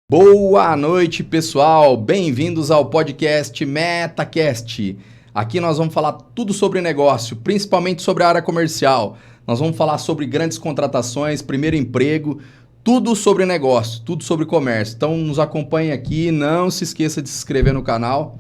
Boa noite, pessoal! Bem-vindos ao podcast MetaCast. Aqui nós vamos falar tudo sobre negócio, principalmente sobre a área comercial. Nós vamos falar sobre grandes contratações, primeiro emprego, tudo sobre negócio, tudo sobre comércio. Então nos acompanhe aqui, não se esqueça de se inscrever no canal.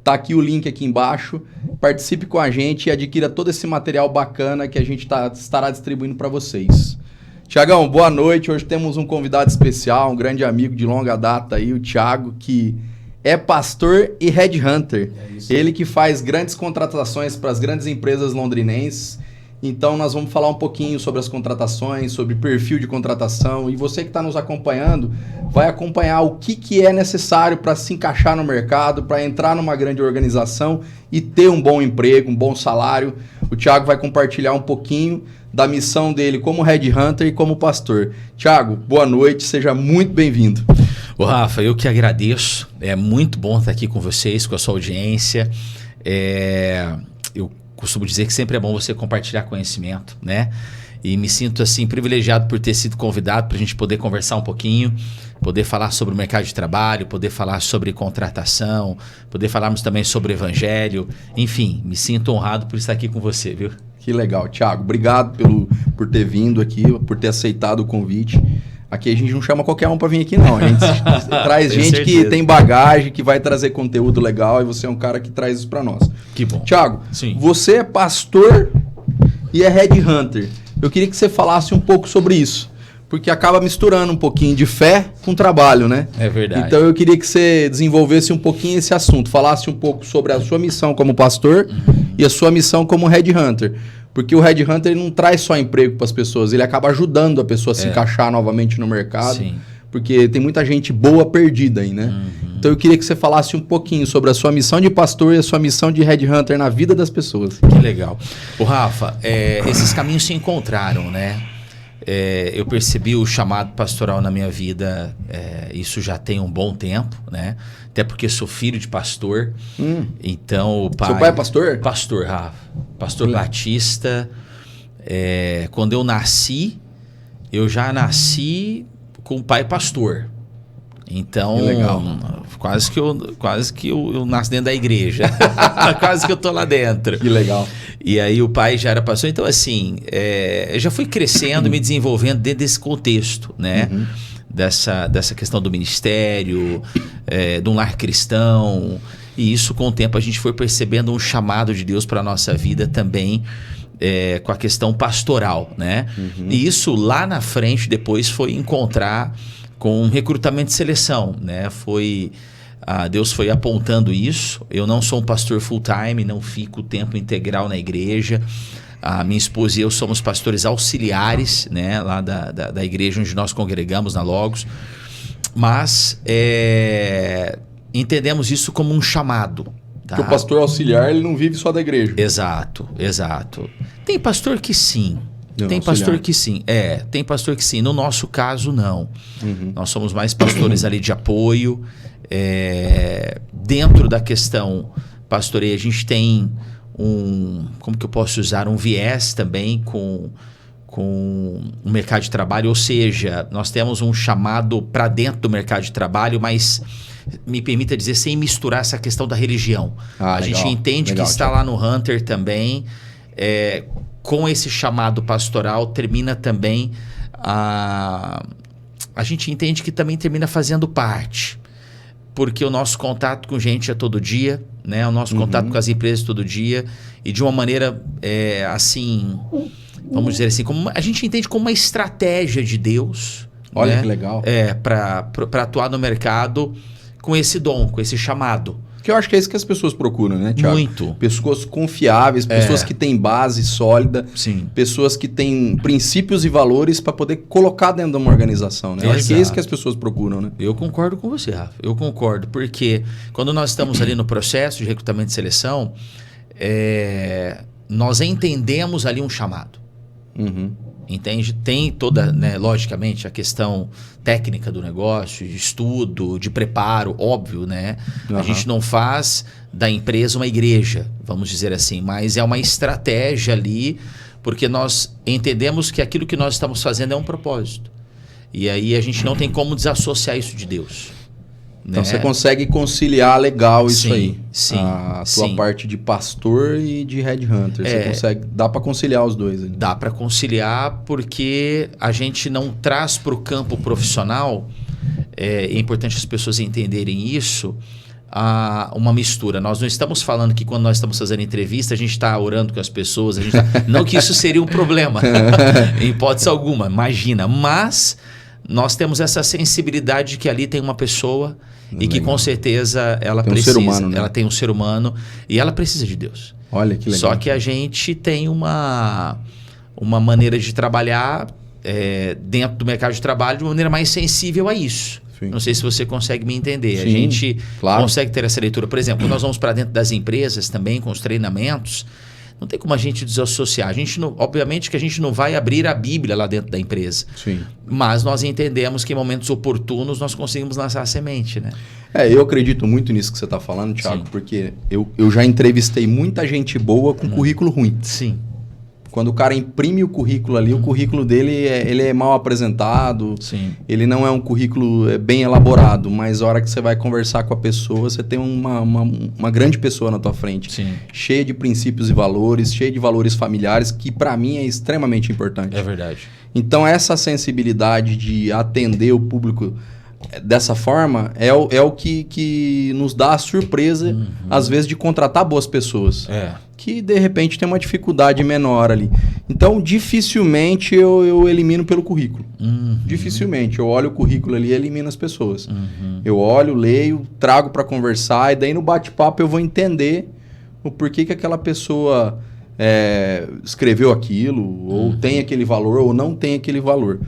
Tá aqui o link aqui embaixo. Participe com a gente e adquira todo esse material bacana que a gente estará distribuindo para vocês. Tiagão, boa noite. Hoje temos um convidado especial, um grande amigo de longa data aí, o Thiago, que é pastor e headhunter. Ele que faz grandes contratações para as grandes empresas londrinenses. Então nós vamos falar um pouquinho sobre as contratações, sobre perfil de contratação. E você que está nos acompanhando, vai acompanhar o que é necessário para se encaixar no mercado, para entrar numa grande organização e ter um bom emprego, um bom salário. O Thiago vai compartilhar um pouquinho da missão dele como headhunter e como pastor. Thiago, boa noite, seja muito bem-vindo. Ô Rafa, eu que agradeço, é muito bom estar aqui com vocês, com a sua audiência. Eu costumo dizer que sempre é bom você compartilhar conhecimento, né? E me sinto assim privilegiado por ter sido convidado para a gente poder conversar um pouquinho, poder falar sobre o mercado de trabalho, poder falar sobre contratação, poder falarmos também sobre o evangelho. Enfim, me sinto honrado por estar aqui com você, viu? Que legal, Thiago. Obrigado por ter vindo aqui, por ter aceitado o convite. Aqui a gente não chama qualquer um para vir aqui, não. A gente traz gente certeza. Que tem bagagem, que vai trazer conteúdo legal e você é um cara que traz isso para nós. Que bom. Thiago, sim, você é pastor e é headhunter. Eu queria que você falasse um pouco sobre isso, porque acaba misturando um pouquinho de fé com trabalho, né? É verdade. Então eu queria que você desenvolvesse um pouquinho esse assunto, falasse um pouco sobre a sua missão como pastor e a sua missão como headhunter. Porque o headhunter ele não traz só emprego para as pessoas, ele acaba ajudando a pessoa a se encaixar novamente no mercado. Sim. Porque tem muita gente boa perdida aí, né? Então eu queria que você falasse um pouquinho sobre a sua missão de pastor e a sua missão de headhunter na vida das pessoas. Que legal. Ô Rafa, esses caminhos se encontraram, né? Eu percebi o chamado pastoral na minha vida, isso já tem um bom tempo, né? Até porque sou filho de pastor. Então o pai... Seu pai é pastor? Pastor, Rafa. Pastor Batista. Quando eu nasci, eu já nasci com o pai pastor. Então, quase que eu nasci dentro da igreja. Quase que eu tô lá dentro. Que legal. E aí o pai já era pastor. Então, assim, eu já fui crescendo, me desenvolvendo dentro desse contexto, né? Dessa questão do ministério, de um lar cristão. E isso, com o tempo, a gente foi percebendo um chamado de Deus para a nossa vida também, com a questão pastoral, né? E isso lá na frente, depois, foi encontrar com um recrutamento e seleção, né? Deus foi apontando isso. Eu não sou um pastor full-time, não fico o tempo integral na igreja. A minha esposa e eu somos pastores auxiliares, né? Lá da igreja onde nós congregamos, na Logos. Mas entendemos isso como um chamado. Tá? Porque o pastor auxiliar ele não vive só da igreja. Exato. Tem pastor que sim. Tem pastor que sim. Tem pastor que sim. No nosso caso, não. Nós somos mais pastores ali de apoio. Dentro da questão pastoreia, a gente tem como que eu posso usar? Um viés também com o mercado de trabalho. Ou seja, nós temos um chamado para dentro do mercado de trabalho, mas me permita dizer, sem misturar essa questão da religião. A gente entende que está lá no Hunter também, com esse chamado pastoral, termina também a gente entende que também termina fazendo parte, porque o nosso contato com gente é todo dia, né? O nosso contato com as empresas todo dia, e de uma maneira assim, vamos dizer assim, como a gente entende como uma estratégia de Deus. Olha, né? Que legal. Para atuar no mercado com esse dom, com esse chamado. Que eu acho que é isso que as pessoas procuram, né, Thiago? Muito. Pessoas confiáveis, pessoas que têm base sólida, Sim. Pessoas que têm princípios e valores para poder colocar dentro de uma organização, né? Eu acho que é isso que as pessoas procuram, né? Eu concordo com você, Rafa. Eu concordo, porque quando nós estamos ali no processo de recrutamento e seleção, nós entendemos ali um chamado. Entende? Tem toda, né, logicamente, a questão técnica do negócio, de estudo, de preparo, óbvio, né? A gente não faz da empresa uma igreja, vamos dizer assim, mas é uma estratégia ali, porque nós entendemos que aquilo que nós estamos fazendo é um propósito. E aí a gente não tem como desassociar isso de Deus. Então né? você consegue conciliar legal isso Sim, aí. sim, A tua sim. parte de pastor e de headhunter. Você consegue, dá para conciliar os dois ali. Dá para conciliar porque a gente não traz para o campo profissional, é importante as pessoas entenderem isso, uma mistura. Nós não estamos falando que quando nós estamos fazendo entrevista, a gente está orando com as pessoas, não que isso seria um problema, em hipótese alguma, imagina. Mas nós temos essa sensibilidade de que ali tem uma pessoa e que com certeza ela tem precisa. Um ser humano, né? Ela tem um ser humano e ela precisa de Deus. Olha que legal. Só que a gente tem uma maneira de trabalhar dentro do mercado de trabalho de uma maneira mais sensível a isso. Sim. Não sei se você consegue me entender. Sim, a gente claro. consegue ter essa leitura. Por exemplo, quando nós vamos para dentro das empresas também, com os treinamentos, não tem como a gente desassociar. Obviamente que a gente não vai abrir a Bíblia lá dentro da empresa. Sim. Mas nós entendemos que em momentos oportunos nós conseguimos lançar a semente, né? Eu acredito muito nisso que você está falando, Thiago, Sim. porque eu já entrevistei muita gente boa com currículo ruim. Sim. Quando o cara imprime o currículo ali, o currículo dele ele é mal apresentado, Sim. ele não é um currículo bem elaborado, mas a hora que você vai conversar com a pessoa, você tem uma grande pessoa na tua frente, Sim. cheia de princípios e valores, cheia de valores familiares, que para mim é extremamente importante. É verdade. Então essa sensibilidade de atender o público dessa forma é o que nos dá a surpresa, às vezes, de contratar boas pessoas. Que de repente tem uma dificuldade menor ali. Então, dificilmente eu elimino pelo currículo. Dificilmente. Eu olho o currículo ali e elimino as pessoas. Eu olho, leio, trago para conversar e daí no bate-papo eu vou entender o porquê que aquela pessoa escreveu aquilo, ou tem aquele valor, ou não tem aquele valor.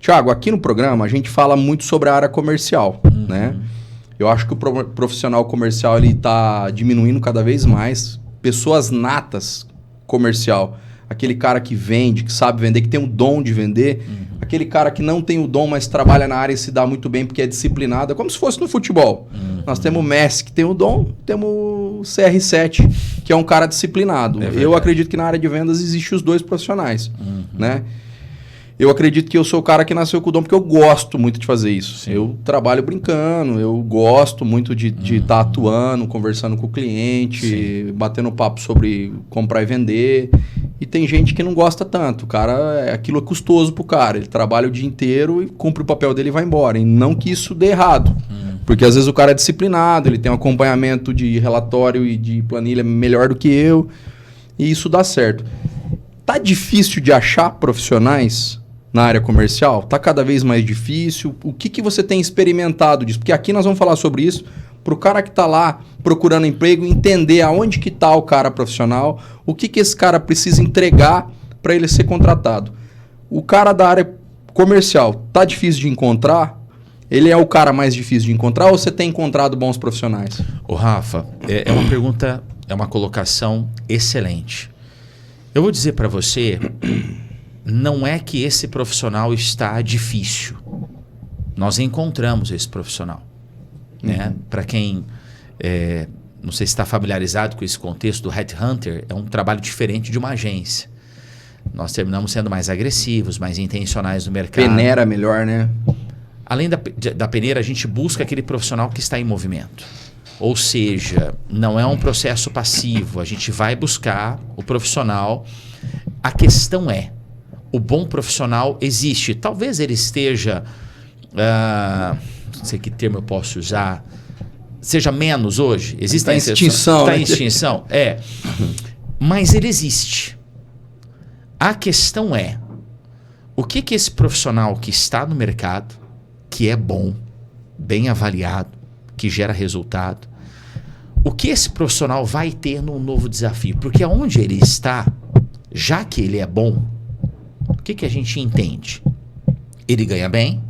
Thiago, aqui no programa a gente fala muito sobre a área comercial, né? Eu acho que o profissional comercial ele está diminuindo cada vez mais. Pessoas natas comercial, aquele cara que vende, que sabe vender, que tem o dom de vender, aquele cara que não tem o dom, mas trabalha na área e se dá muito bem porque é disciplinado, é como se fosse no futebol. Nós temos o Messi, que tem o dom, temos o CR7, que é um cara disciplinado. Eu acredito que na área de vendas existem os dois profissionais, né? Eu acredito que eu sou o cara que nasceu com o dom porque eu gosto muito de fazer isso. Sim. Eu trabalho brincando, eu gosto muito de estar atuando, conversando com o cliente, sim, batendo papo sobre comprar e vender. E tem gente que não gosta tanto. O cara, aquilo é custoso pro cara. Ele trabalha o dia inteiro e cumpre o papel dele e vai embora. E não que isso dê errado. Porque às vezes o cara é disciplinado, ele tem um acompanhamento de relatório e de planilha melhor do que eu. E isso dá certo. Tá difícil de achar profissionais na área comercial? Tá cada vez mais difícil? O que você tem experimentado disso? Porque aqui nós vamos falar sobre isso, para o cara que está lá procurando emprego entender aonde que está o cara profissional, o que esse cara precisa entregar para ele ser contratado. O cara da área comercial, tá difícil de encontrar? Ele é o cara mais difícil de encontrar ou você tem encontrado bons profissionais? Ô Rafa, é uma pergunta, é uma colocação excelente. Eu vou dizer para você, não é que esse profissional está difícil. Nós encontramos esse profissional. Né? Para quem não sei se está familiarizado com esse contexto do headhunter, é um trabalho diferente de uma agência. Nós terminamos sendo mais agressivos, mais intencionais no mercado. Peneira melhor, né? Além da peneira, a gente busca aquele profissional que está em movimento. Ou seja, não é um processo passivo. A gente vai buscar o profissional. A questão é, o bom profissional existe. Talvez ele esteja, não sei que termo eu posso usar, seja menos hoje. Existem está em extinção. Está em extinção, mas ele existe. A questão é, o que esse profissional que está no mercado, que é bom, bem avaliado, que gera resultado, o que esse profissional vai ter num novo desafio? Porque aonde ele está, já que ele é bom, o que a gente entende? Ele ganha bem,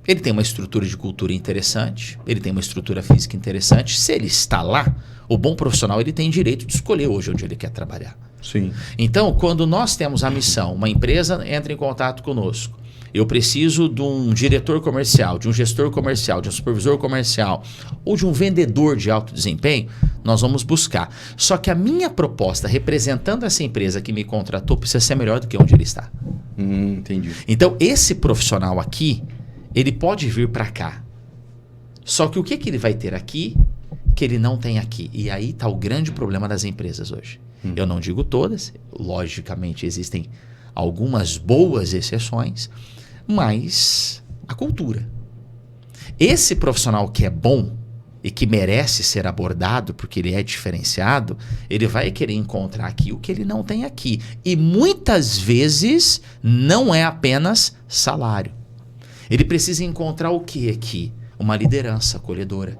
ele tem uma estrutura de cultura interessante, ele tem uma estrutura física interessante. Se ele está lá, o bom profissional ele tem direito de escolher hoje onde ele quer trabalhar. Sim. Então, quando nós temos a missão, uma empresa entra em contato conosco eu preciso de um diretor comercial, de um gestor comercial, de um supervisor comercial ou de um vendedor de alto desempenho, nós vamos buscar. Só que a minha proposta, representando essa empresa que me contratou, precisa ser melhor do que onde ele está. Entendi. Então, esse profissional aqui, ele pode vir para cá. Só que o que ele vai ter aqui que ele não tem aqui? E aí está o grande problema das empresas hoje. Eu não digo todas, logicamente existem algumas boas exceções, mas a cultura. Esse profissional que é bom e que merece ser abordado porque ele é diferenciado, ele vai querer encontrar aqui o que ele não tem aqui. E muitas vezes não é apenas salário. Ele precisa encontrar o que aqui? Uma liderança acolhedora,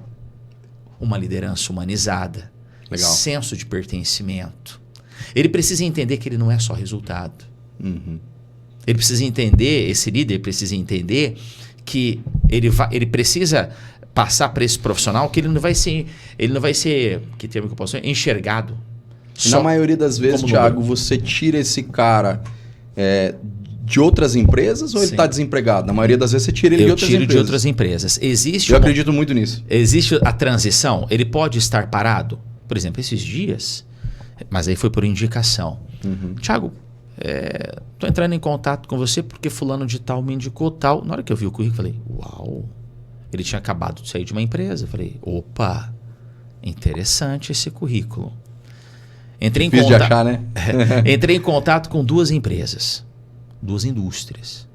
uma liderança humanizada, Legal. Senso de pertencimento. Ele precisa entender que ele não é só resultado. Ele precisa entender, esse líder precisa entender que ele precisa passar para esse profissional que ele não vai ser, que termo que eu posso dizer? Enxergado. Na maioria das vezes, Thiago, você tira esse cara de outras empresas ou ele está desempregado? Na maioria das vezes você tira ele de outras empresas. Eu tiro de outras empresas. Eu acredito muito nisso. Existe a transição, ele pode estar parado. Por exemplo, esses dias, mas aí foi por indicação. Thiago, tô entrando em contato com você porque fulano de tal me indicou tal. Na hora que eu vi o currículo, falei, uau, ele tinha acabado de sair de uma empresa. Eu falei, opa, interessante esse currículo. Entrei de achar, né? Entrei em contato com 2 empresas, 2 indústrias.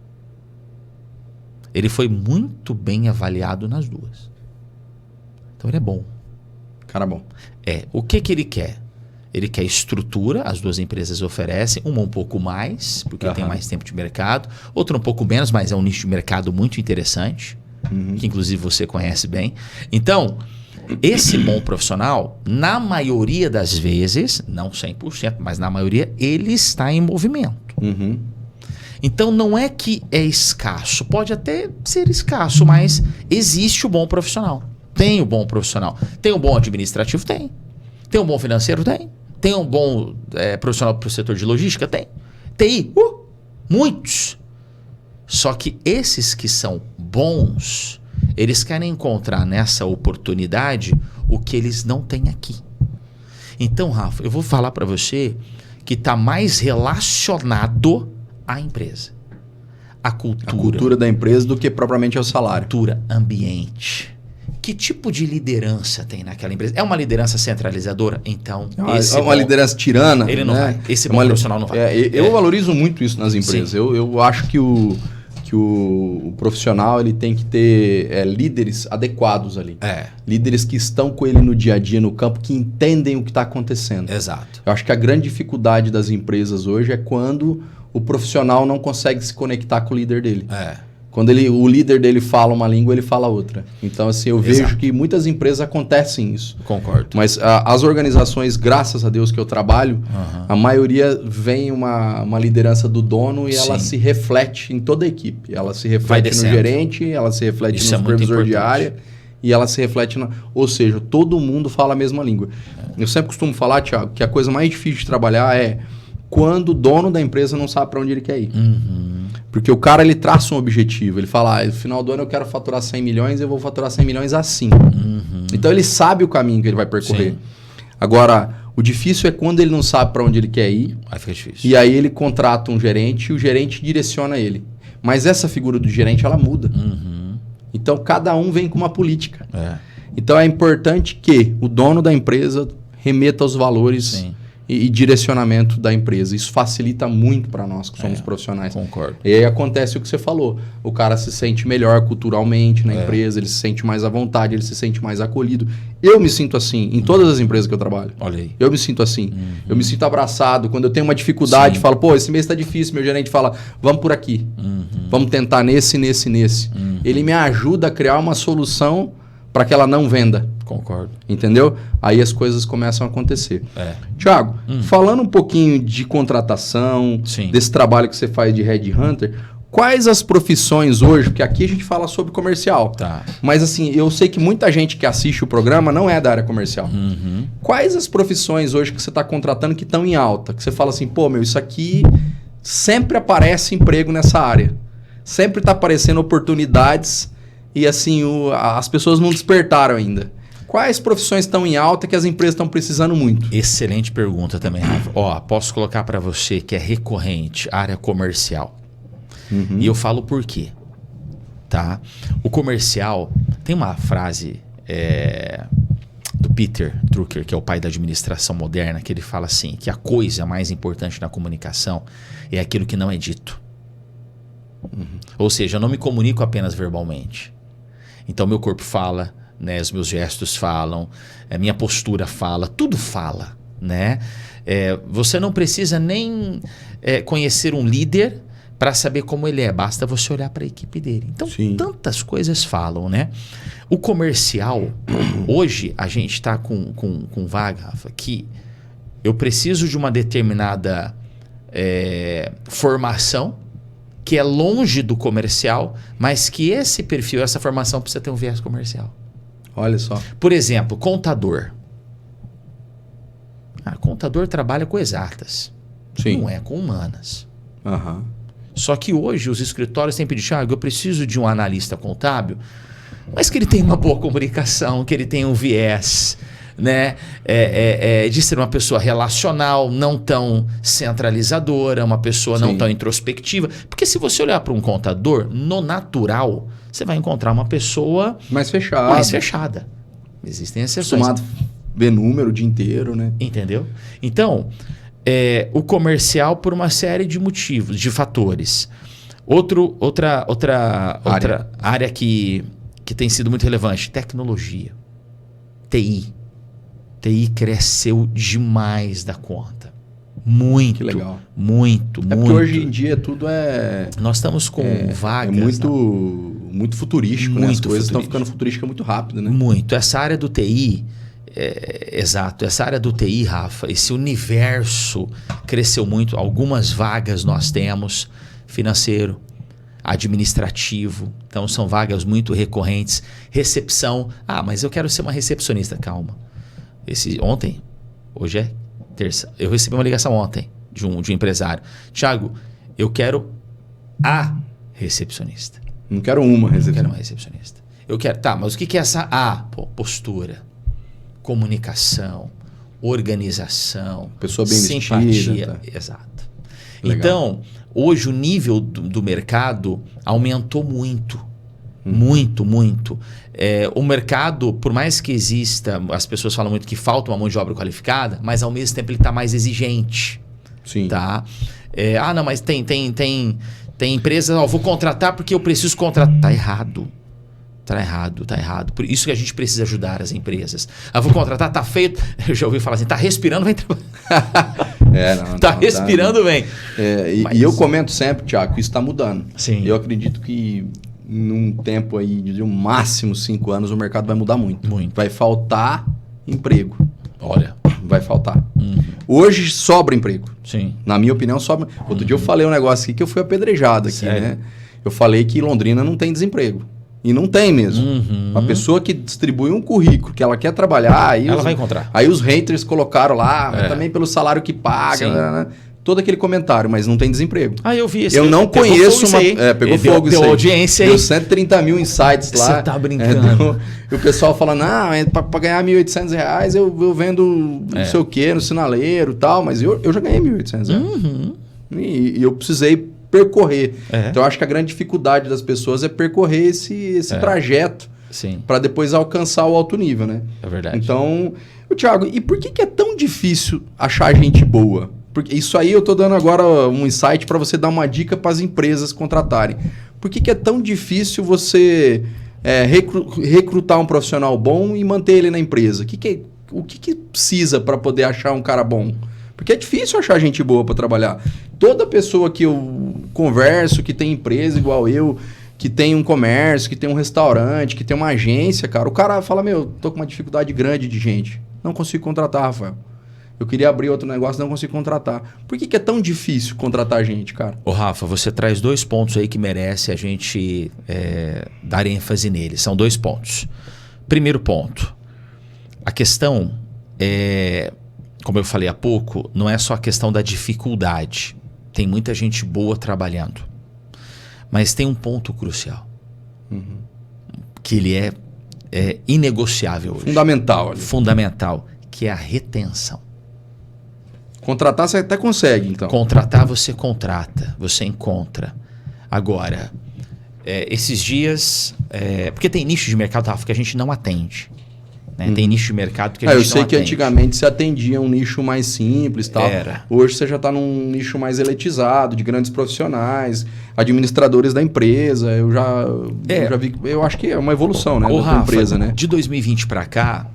Ele foi muito bem avaliado nas 2. Então ele é bom. Cara bom. O que ele quer? Ele quer estrutura, as 2 empresas oferecem, uma um pouco mais, porque tem mais tempo de mercado, outra um pouco menos, mas é um nicho de mercado muito interessante, que inclusive você conhece bem. Então, esse bom profissional, na maioria das vezes, não 100%, mas na maioria, ele está em movimento. Então, não é que é escasso, pode até ser escasso, mas existe o bom profissional. Tem o bom profissional. Tem o bom administrativo? Tem. Tem um bom financeiro? Tem. Tem um bom profissional para o setor de logística? Tem. TI? Muitos. Só que esses que são bons, eles querem encontrar nessa oportunidade o que eles não têm aqui. Então, Rafa, eu vou falar para você que está mais relacionado à empresa. A cultura da empresa do que propriamente ao salário. Cultura, ambiente. Que tipo de liderança tem naquela empresa? É uma liderança centralizadora? Então, é uma liderança tirana. Ele não vai. Esse bom profissional não vai. Eu valorizo muito isso nas empresas. Eu acho que o profissional ele tem que ter líderes adequados ali. Líderes que estão com ele no dia a dia, no campo, que entendem o que está acontecendo. Exato. Eu acho que a grande dificuldade das empresas hoje é quando o profissional não consegue se conectar com o líder dele. Quando o líder dele fala uma língua, ele fala outra. Então, assim, eu vejo que muitas empresas acontecem isso. Concordo. Mas as organizações, graças a Deus que eu trabalho, a maioria vem uma liderança do dono e ela se reflete em toda a equipe. Ela se reflete no gerente, ela se reflete no supervisor de área e ela se reflete Ou seja, todo mundo fala a mesma língua. Eu sempre costumo falar, Thiago, que a coisa mais difícil de trabalhar é quando o dono da empresa não sabe para onde ele quer ir. Porque o cara, ele traça um objetivo. Ele fala, no final do ano eu quero faturar 100 milhões, eu vou faturar 100 milhões assim. Então, ele sabe o caminho que ele vai percorrer. Agora, o difícil é quando ele não sabe para onde ele quer ir. Aí fica difícil. E aí ele contrata um gerente e o gerente direciona ele. Mas essa figura do gerente, ela muda. Então, cada um vem com uma política. Então, é importante que o dono da empresa remeta aos valores e direcionamento da empresa. Isso facilita muito para nós que somos profissionais. Concordo. E aí acontece o que você falou. O cara se sente melhor culturalmente na empresa, ele se sente mais à vontade, ele se sente mais acolhido. Eu me sinto assim em todas as empresas que eu trabalho. Olha aí. Eu me sinto assim. Eu me sinto abraçado. Quando eu tenho uma dificuldade, falo, esse mês está difícil. Meu gerente fala, vamos por aqui. Vamos tentar nesse. Ele me ajuda a criar uma solução para que ela não venda. Concordo. Entendeu? Aí as coisas começam a acontecer. Thiago, falando um pouquinho de contratação, desse trabalho que você faz de headhunter, quais as profissões hoje, porque aqui a gente fala sobre comercial, mas assim, eu sei que muita gente que assiste o programa não é da área comercial. Quais as profissões hoje que você está contratando que estão em alta? Que você fala assim, isso aqui sempre aparece emprego nessa área. sempre tá aparecendo oportunidades e assim, as pessoas não despertaram ainda. Quais profissões estão em alta que as empresas estão precisando muito? Excelente pergunta também, Rafa. Ó, posso colocar para você que é recorrente, área comercial. E eu falo por quê. Tá? O comercial, tem uma frase do Peter Drucker, que é o pai da administração moderna, que ele fala assim, que a coisa mais importante na comunicação é aquilo que não é dito. Ou seja, eu não me comunico apenas verbalmente. Então, meu corpo fala, né? Os meus gestos falam, a minha postura fala, tudo fala, né? Você não precisa nem conhecer um líder para saber como ele é, basta você olhar para a equipe dele. Então, tantas coisas falam, né? O comercial, hoje a gente está com vaga, Rafa, que eu preciso de uma determinada formação que é longe do comercial, mas que esse perfil, essa formação precisa ter um viés comercial. Olha só. Por exemplo, contador. Contador trabalha com exatas, não é com humanas. Só que hoje os escritórios têm pedido, Thiago, eu preciso de um analista contábil, mas que ele tenha uma boa comunicação, que ele tenha um viés, né? De ser uma pessoa relacional, não tão centralizadora, uma pessoa não tão introspectiva. Porque se você olhar para um contador, no natural, você vai encontrar uma pessoa mais fechada. Existem exceções. Acostumado a ver número o dia inteiro, né? Entendeu? Então, o comercial por uma série de motivos, de fatores. Outra área que tem sido muito relevante, tecnologia. TI. TI cresceu demais da conta. Muito. Que legal. Muito. Porque hoje em dia tudo Nós estamos com vagas. Muito futurístico, né? As coisas estão ficando futurísticas muito rápido, né? Muito. Essa área do TI... exato. Essa área do TI, Rafa, esse universo cresceu muito. Algumas vagas nós temos, financeiro, administrativo. Então, são vagas muito recorrentes. Recepção. Mas eu quero ser uma recepcionista. Calma. Hoje é terça. Eu recebi uma ligação ontem de um empresário. Thiago, eu quero a recepcionista. Não quero uma recepcionista. Não quero uma recepcionista. Eu quero... Tá, mas o que é essa postura. Comunicação, organização, pessoa bem simpatia. Vestida, tá. Exato. Legal. Então, hoje o nível do mercado aumentou muito. Muito, muito. O mercado, por mais que exista, as pessoas falam muito que falta uma mão de obra qualificada, mas ao mesmo tempo ele está mais exigente. Sim. Tá? Não, mas tem empresas, vou contratar porque eu preciso contratar. Tá errado. Tá errado. Por isso que a gente precisa ajudar as empresas. Vou contratar, tá feio. Eu já ouvi falar assim, tá respirando, vem trabalhar. Tá respirando, vem. E eu comento sempre, Thiago, que isso está mudando. Sim. Eu acredito que num tempo aí de um máximo 5 anos, o mercado vai mudar muito. Vai faltar emprego. Olha. Vai faltar. Hoje sobra emprego. Sim. Na minha opinião, sobra. Outro dia eu falei um negócio aqui que eu fui apedrejado aqui, né? Eu falei que Londrina não tem desemprego. E não tem mesmo. A pessoa que distribui um currículo que ela quer trabalhar... Ela vai encontrar. Aí os haters colocaram lá, também pelo salário que paga, né? Todo aquele comentário, mas não tem desemprego. Eu vi esse. Eu não conheço uma... Pegou fogo isso aí. Deu audiência aí. Deu 130 mil insights lá. Você tá brincando. E o pessoal falando, para ganhar R$1.800 eu vendo não sei o quê, no sinaleiro e tal, mas eu já ganhei R$1.800. E eu precisei percorrer. Então, eu acho que a grande dificuldade das pessoas é percorrer esse trajeto para depois alcançar o alto nível, né? É verdade. Então, Thiago, e por que é tão difícil achar gente boa? Porque isso aí eu estou dando agora um insight para você dar uma dica para as empresas contratarem. Por que é tão difícil você recrutar um profissional bom e manter ele na empresa? O que precisa para poder achar um cara bom? Porque é difícil achar gente boa para trabalhar. Toda pessoa que eu converso, que tem empresa igual eu, que tem um comércio, que tem um restaurante, que tem uma agência, cara, o cara fala, tô com uma dificuldade grande de gente. Não consigo contratar, Rafael. Eu queria abrir outro negócio, não consigo contratar. Por que é tão difícil contratar gente, cara? Rafa, você traz 2 pontos aí que merece a gente dar ênfase neles. São 2 pontos. Primeiro ponto. A questão como eu falei há pouco, não é só a questão da dificuldade. Tem muita gente boa trabalhando. Mas tem um ponto crucial. Que ele é inegociável hoje. Fundamental. Ali. Fundamental, que é a retenção. Contratar você até consegue, então. Contratar você contrata, você encontra. Agora, esses dias... porque tem nicho de mercado, Rafa, que a gente não atende. Né? Tem nicho de mercado que a gente não atende. Eu sei que antigamente você atendia um nicho mais simples e tal. Era. Hoje você já está num nicho mais elitizado, de grandes profissionais, administradores da empresa. Eu já vi. Eu acho que é uma evolução, né? Da Rafa, empresa, né? De 2020 para cá,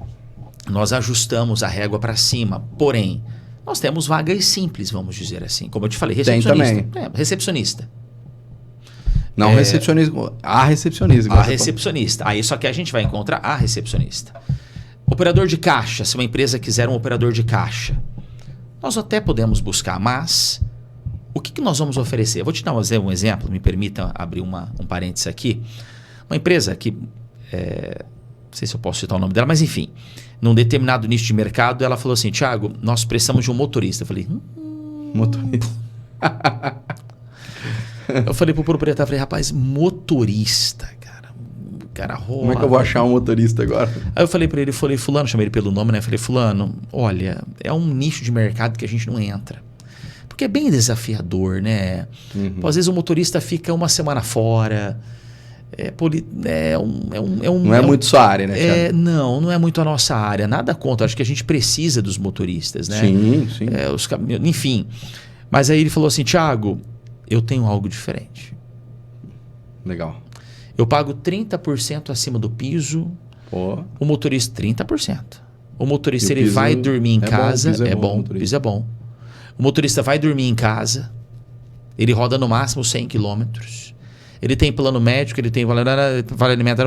nós ajustamos a régua para cima. Porém, nós temos vagas simples, vamos dizer assim. Como eu te falei, recepcionista. Tem também. Recepcionista. Não recepcionismo, a recepcionista. A recepcionista. Aí só que a gente vai encontrar a recepcionista. Operador de caixa, se uma empresa quiser um operador de caixa, nós até podemos buscar, mas o que nós vamos oferecer? Eu vou te dar um exemplo, me permita abrir um parênteses aqui. Uma empresa que, não sei se eu posso citar o nome dela, mas enfim, num determinado nicho de mercado, ela falou assim, Thiago, nós precisamos de um motorista. Eu falei, motorista. Eu falei pro proprietário, rapaz, motorista, cara rola. Como é que eu vou achar um motorista agora? Aí eu falei pra ele, fulano, chamei ele pelo nome, né? Falei, fulano, olha, é um nicho de mercado que a gente não entra. Porque é bem desafiador, né? Pô, às vezes o motorista fica uma semana fora. Não é muito sua área, né, Thiago? Não é muito a nossa área. Nada contra, acho que a gente precisa dos motoristas, né? Sim. Enfim. Mas aí ele falou assim, Thiago, eu tenho algo diferente. Legal. Eu pago 30% acima do piso. Pô. O motorista, 30%. O motorista, ele vai dormir em casa. O piso é bom. O motorista vai dormir em casa. Ele roda no máximo 100 km. Ele tem plano médico, ele tem vale alimentar.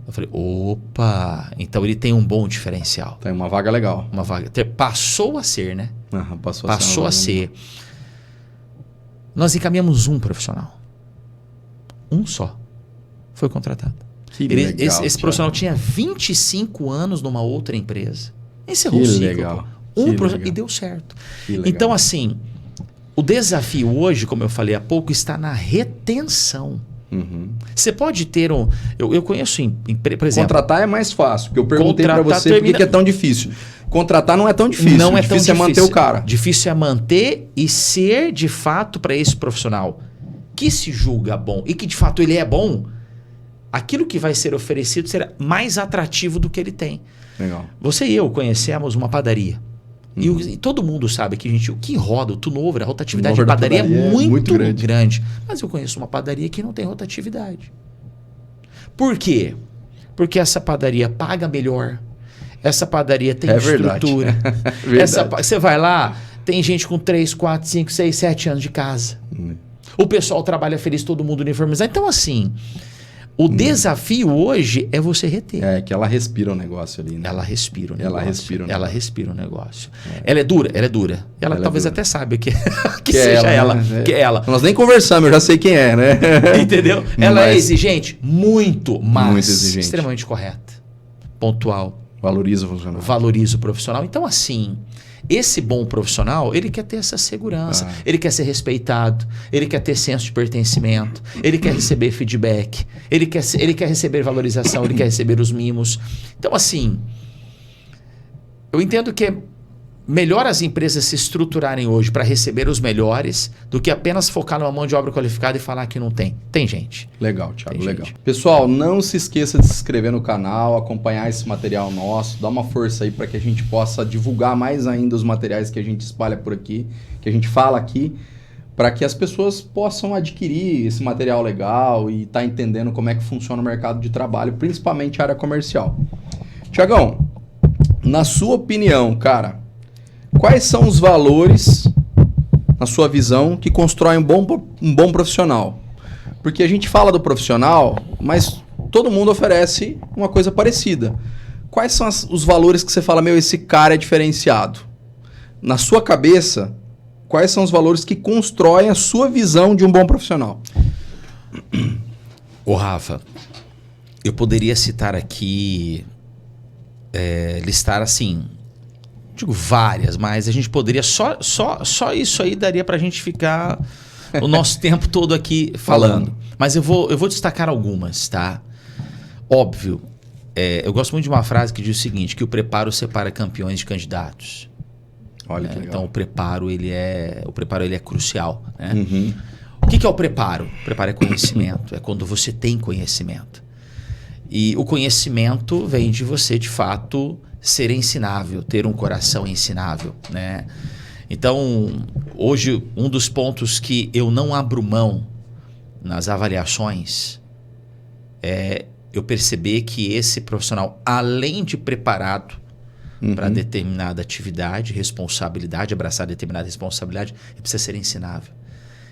Eu falei, opa, então ele tem um bom diferencial. Tem uma vaga legal. Uma vaga. Passou a ser, né? Passou a ser. Nós encaminhamos um profissional. Um só. Foi contratado. Esse profissional tinha 25 anos numa outra empresa. Encerrou o ciclo. Legal. E deu certo. Então, assim, o desafio hoje, como eu falei há pouco, está na retenção. Você pode ter um... Eu conheço, por exemplo... Contratar é mais fácil, porque eu perguntei para você por que é tão difícil. Contratar não é tão difícil. Não é tão difícil. É manter o cara. Difícil é manter e ser, de fato, para esse profissional que se julga bom e que, de fato, ele é bom, aquilo que vai ser oferecido será mais atrativo do que ele tem. Legal. Você e eu conhecemos uma padaria. E todo mundo sabe que o que roda, o turnover, a rotatividade de padaria é muito grande. Mas eu conheço uma padaria que não tem rotatividade. Por quê? Porque essa padaria paga melhor. Essa padaria tem estrutura. Você vai lá, tem gente com 3, 4, 5, 6, 7 anos de casa. O pessoal trabalha feliz, todo mundo uniformizado. Então, assim, o desafio hoje é você reter. É que ela respira o negócio ali, né? Ela respira o negócio. É. Ela é dura. Ela talvez até saiba que seja ela. Que é ela. Nós nem conversamos, eu já sei quem é, né? Entendeu? Ela é exigente, muito exigente. Extremamente correta. Pontual. Valoriza o funcionário. Valoriza o profissional. Então, assim, esse bom profissional, ele quer ter essa segurança, ele quer ser respeitado, ele quer ter senso de pertencimento, ele quer receber feedback, ele quer receber valorização, ele quer receber os mimos. Então, assim, eu entendo que é melhor as empresas se estruturarem hoje para receber os melhores do que apenas focar numa mão de obra qualificada e falar que não tem. Tem gente. Legal, Thiago, legal. Pessoal, não se esqueça de se inscrever no canal, acompanhar esse material nosso, dar uma força aí para que a gente possa divulgar mais ainda os materiais que a gente espalha por aqui, que a gente fala aqui, para que as pessoas possam adquirir esse material legal e estar entendendo como é que funciona o mercado de trabalho, principalmente a área comercial. Thiagão, na sua opinião, cara, quais são os valores, na sua visão, que constroem um bom profissional? Porque a gente fala do profissional, mas todo mundo oferece uma coisa parecida. Quais são os valores que você fala, esse cara é diferenciado? Na sua cabeça, quais são os valores que constroem a sua visão de um bom profissional? Ô Rafa, eu poderia citar aqui, listar assim... Digo várias, mas a gente poderia... Só isso aí daria pra gente ficar o nosso tempo todo aqui falando. Mas eu vou destacar algumas, tá? Óbvio, eu gosto muito de uma frase que diz o seguinte, que o preparo separa campeões de candidatos. Olha que legal. Então o preparo ele é crucial, né? Uhum. O que é o preparo? O preparo é conhecimento, é quando você tem conhecimento. E o conhecimento vem de você, de fato, ser ensinável, ter um coração ensinável, né? Então, hoje, um dos pontos que eu não abro mão nas avaliações é eu perceber que esse profissional, além de preparado para determinada atividade, responsabilidade, abraçar determinada responsabilidade, ele precisa ser ensinável.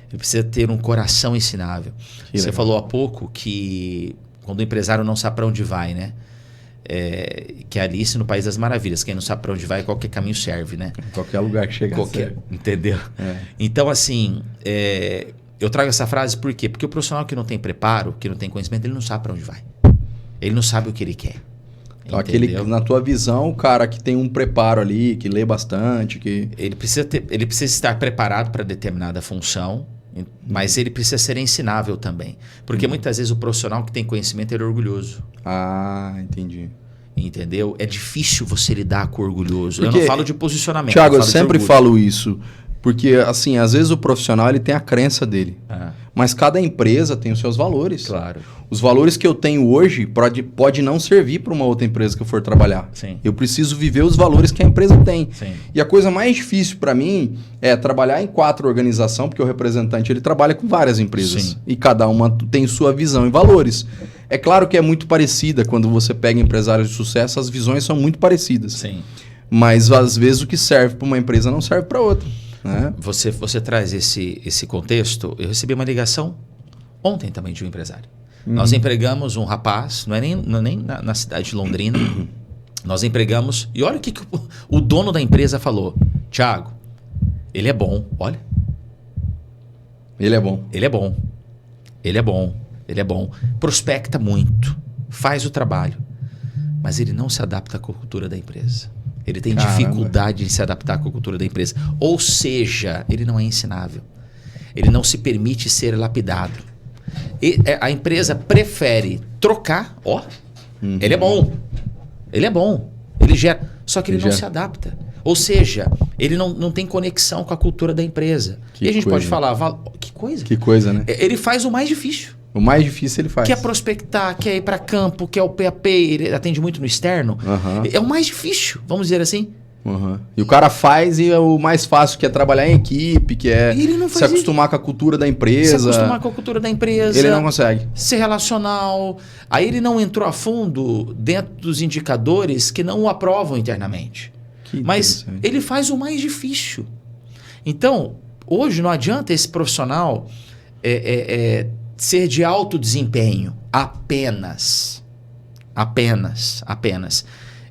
Ele precisa ter um coração ensinável. Que Você legal. falou há pouco que quando o empresário não sabe para onde vai, né? Que é Alice no País das Maravilhas. Quem não sabe para onde vai, qualquer caminho serve, né? Qualquer lugar que chegar serve. Entendeu? Então, assim, eu trago essa frase por quê? Porque o profissional que não tem preparo, que não tem conhecimento, ele não sabe para onde vai. Ele não sabe o que ele quer. Então, na tua visão, o cara que tem um preparo ali, que lê bastante, que... Ele precisa estar preparado para determinada função, mas ele precisa ser ensinável também. Porque muitas vezes o profissional que tem conhecimento ele é orgulhoso. Ah, entendi. Entendeu? É difícil você lidar com o orgulhoso. Porque, eu não falo de posicionamento. Thiago, eu sempre falo isso. Porque, assim, às vezes o profissional ele tem a crença dele. Mas cada empresa tem os seus valores. Claro. Os valores que eu tenho hoje pode não servir para uma outra empresa que eu for trabalhar. Sim. Eu preciso viver os valores que a empresa tem. Sim. E a coisa mais difícil para mim é trabalhar em 4 organizações, porque o representante ele trabalha com várias empresas. Sim. E cada uma tem sua visão e valores. É claro que é muito parecida. Quando você pega empresários de sucesso, as visões são muito parecidas. Sim. Mas às vezes o que serve para uma empresa não serve para outra. Né? Você traz esse contexto. Eu recebi uma ligação ontem também de um empresário. Nós empregamos um rapaz, não é nem na cidade de Londrina. Nós empregamos, e olha o que o dono da empresa falou. Thiago, ele é bom, olha. Ele é bom. Ele é bom. Ele é bom. Ele é bom. Prospecta muito. Faz o trabalho. Mas ele não se adapta à cultura da empresa. Ele tem dificuldade de se adaptar à cultura da empresa. Ou seja, ele não é ensinável. Ele não se permite ser lapidado. E a empresa prefere trocar. Ó, ele é bom. Ele é bom. Ele gera. Só que ele não se adapta. Ou seja, ele não tem conexão com a cultura da empresa. E a gente pode falar, que coisa? Que coisa, né? Ele faz o mais difícil. O mais difícil ele faz. Quer prospectar, quer ir para campo, quer o PAP, ele atende muito no externo. É o mais difícil, vamos dizer assim. E o cara faz e é o mais fácil, que é trabalhar em equipe, que é se acostumar com a cultura da empresa. Se acostumar com a cultura da empresa. Ele não consegue. Ser relacional. Aí ele não entrou a fundo dentro dos indicadores que não o aprovam internamente. Mas ele faz o mais difícil. Então, hoje não adianta esse profissional ser de alto desempenho apenas.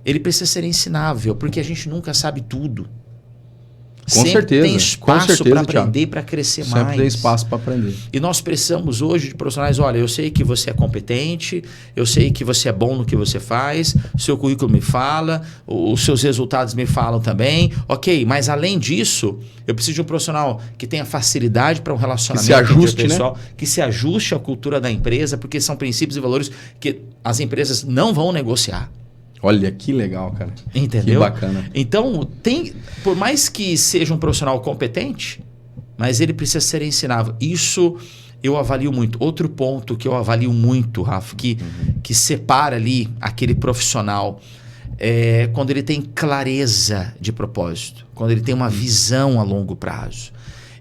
Ele precisa ser ensinável, porque a gente nunca sabe tudo. Com certeza. Tem espaço para aprender, para crescer mais. Sempre tem espaço para aprender. E nós precisamos hoje de profissionais, olha, eu sei que você é competente, eu sei que você é bom no que você faz, o seu currículo me fala, os seus resultados me falam também, ok, mas além disso, eu preciso de um profissional que tenha facilidade para um relacionamento interpessoal, né? Que se ajuste à cultura da empresa, porque são princípios e valores que as empresas não vão negociar. Olha, que legal, cara. Entendeu? Que bacana. Então, por mais que seja um profissional competente, mas ele precisa ser ensinável. Isso eu avalio muito. Outro ponto que eu avalio muito, Rafa, que separa ali aquele profissional, é quando ele tem clareza de propósito, quando ele tem uma visão a longo prazo.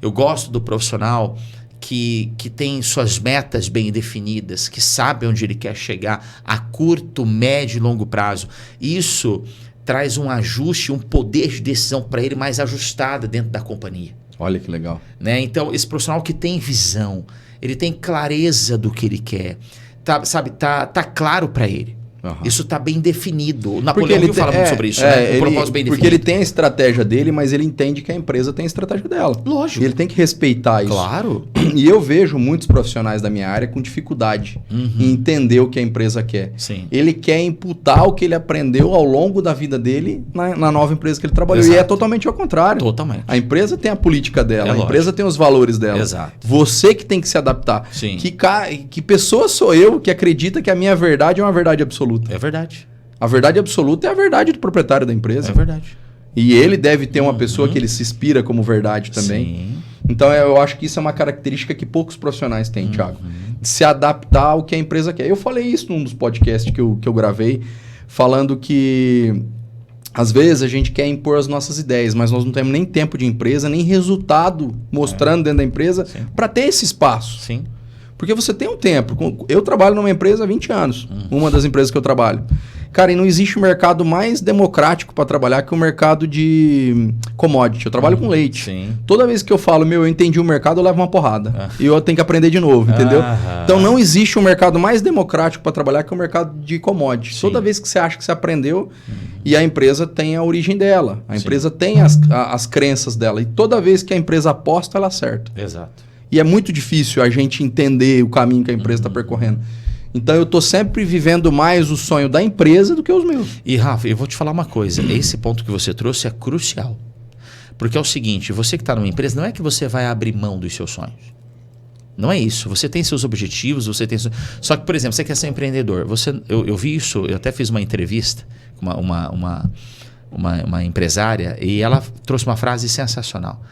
Eu gosto do profissional que tem suas metas bem definidas, que sabe onde ele quer chegar a curto, médio e longo prazo. Isso traz um ajuste, um poder de decisão para ele mais ajustado dentro da companhia. Olha que legal. Né? Então, esse profissional que tem visão, ele tem clareza do que ele quer, tá claro para ele. Isso está bem definido. O Napoleão Hill fala muito sobre isso, né? O propósito bem definido. Porque ele tem a estratégia dele, mas ele entende que a empresa tem a estratégia dela. Lógico. E ele tem que respeitar isso. Claro. E eu vejo muitos profissionais da minha área com dificuldade em entender o que a empresa quer. Sim. Ele quer imputar o que ele aprendeu ao longo da vida dele na nova empresa que ele trabalhou. Exato. E é totalmente ao contrário. Totalmente. A empresa tem a política dela, a empresa tem os valores dela. Exato. Você que tem que se adaptar. Sim. Que pessoa sou eu que acredita que a minha verdade é uma verdade absoluta? É verdade. A verdade absoluta é a verdade do proprietário da empresa. É verdade. E ele deve ter uma pessoa que ele se inspira como verdade também. Sim. Então eu acho que isso é uma característica que poucos profissionais têm, Thiago. De se adaptar ao que a empresa quer. Eu falei isso num dos podcasts que eu gravei, falando que às vezes a gente quer impor as nossas ideias, mas nós não temos nem tempo de empresa, nem resultado mostrando dentro da empresa para ter esse espaço. Sim. Porque você tem um tempo. Eu trabalho numa empresa há 20 anos. Uma das empresas que eu trabalho. Cara, e não existe um mercado mais democrático para trabalhar que o mercado de commodity. Eu trabalho com leite. Sim. Toda vez que eu falo, eu entendi o mercado, eu levo uma porrada. E eu tenho que aprender de novo, entendeu? Então não existe um mercado mais democrático para trabalhar que o mercado de commodity. Sim. Toda vez que você acha que você aprendeu, e a empresa tem a origem dela. A empresa tem as crenças dela. E toda vez que a empresa aposta, ela acerta. Exato. E é muito difícil a gente entender o caminho que a empresa está percorrendo. Então eu estou sempre vivendo mais o sonho da empresa do que os meus. E Rafa, eu vou te falar uma coisa. Esse ponto que você trouxe é crucial. Porque é o seguinte, você que está numa empresa, não é que você vai abrir mão dos seus sonhos. Não é isso. Você tem seus objetivos, você tem... Só que, por exemplo, você quer ser empreendedor. Eu vi isso, eu até fiz uma entrevista com uma empresária e ela trouxe uma frase sensacional.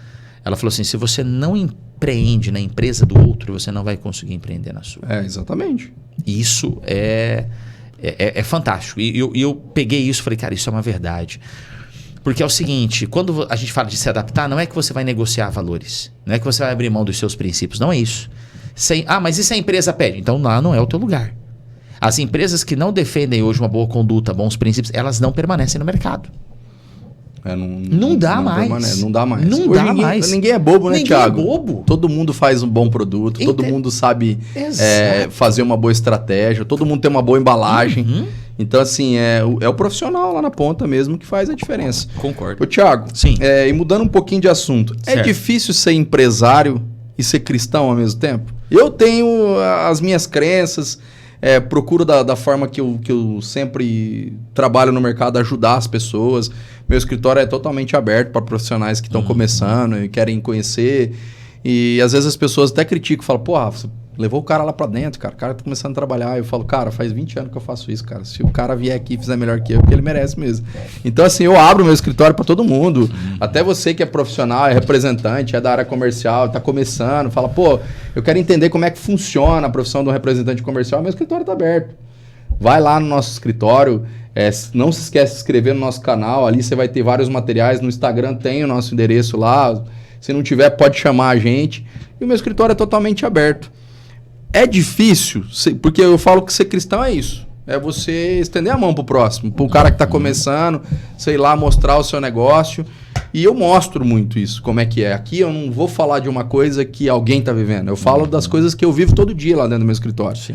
Ela falou assim, se você não empreende na empresa do outro, você não vai conseguir empreender na sua. Exatamente. E isso é fantástico. E eu peguei isso e falei, cara, isso é uma verdade. Porque é o seguinte, quando a gente fala de se adaptar, não é que você vai negociar valores. Não é que você vai abrir mão dos seus princípios. Não é isso. Mas e se a empresa pede? Então lá não é o teu lugar. As empresas que não defendem hoje uma boa conduta, bons princípios, elas não permanecem no mercado. Não dá mais. Não dá mais. Não dá mais. Ninguém é bobo, né, Thiago? Ninguém é bobo. Todo mundo faz um bom produto, todo mundo sabe fazer uma boa estratégia, todo mundo tem uma boa embalagem. Então, assim, é o profissional lá na ponta mesmo que faz a diferença. Concordo. Ô, Thiago, sim. E mudando um pouquinho de assunto, certo. É difícil ser empresário e ser cristão ao mesmo tempo? Eu tenho as minhas crenças... procuro da forma que eu sempre trabalho no mercado ajudar as pessoas. Meu escritório é totalmente aberto para profissionais que estão começando e querem conhecer. E às vezes as pessoas até criticam, falam, pô, Rafa, você levou o cara lá para dentro, cara. O cara tá começando a trabalhar. Eu falo, cara, faz 20 anos que eu faço isso, cara. Se o cara vier aqui e fizer melhor que eu, porque ele merece mesmo. Então, assim, eu abro meu escritório para todo mundo. Até você que é profissional, é representante, é da área comercial, tá começando, fala, pô, eu quero entender como é que funciona a profissão de um representante comercial. Meu escritório tá aberto. Vai lá no nosso escritório. Não se esquece de se inscrever no nosso canal. Ali você vai ter vários materiais. No Instagram tem o nosso endereço lá. Se não tiver, pode chamar a gente. E o meu escritório é totalmente aberto. É difícil, porque eu falo que ser cristão é isso. É você estender a mão pro próximo, pro cara que tá começando, sei lá, mostrar o seu negócio. E eu mostro muito isso, como é que é. Aqui eu não vou falar de uma coisa que alguém tá vivendo. Eu falo das coisas que eu vivo todo dia lá dentro do meu escritório. Sim.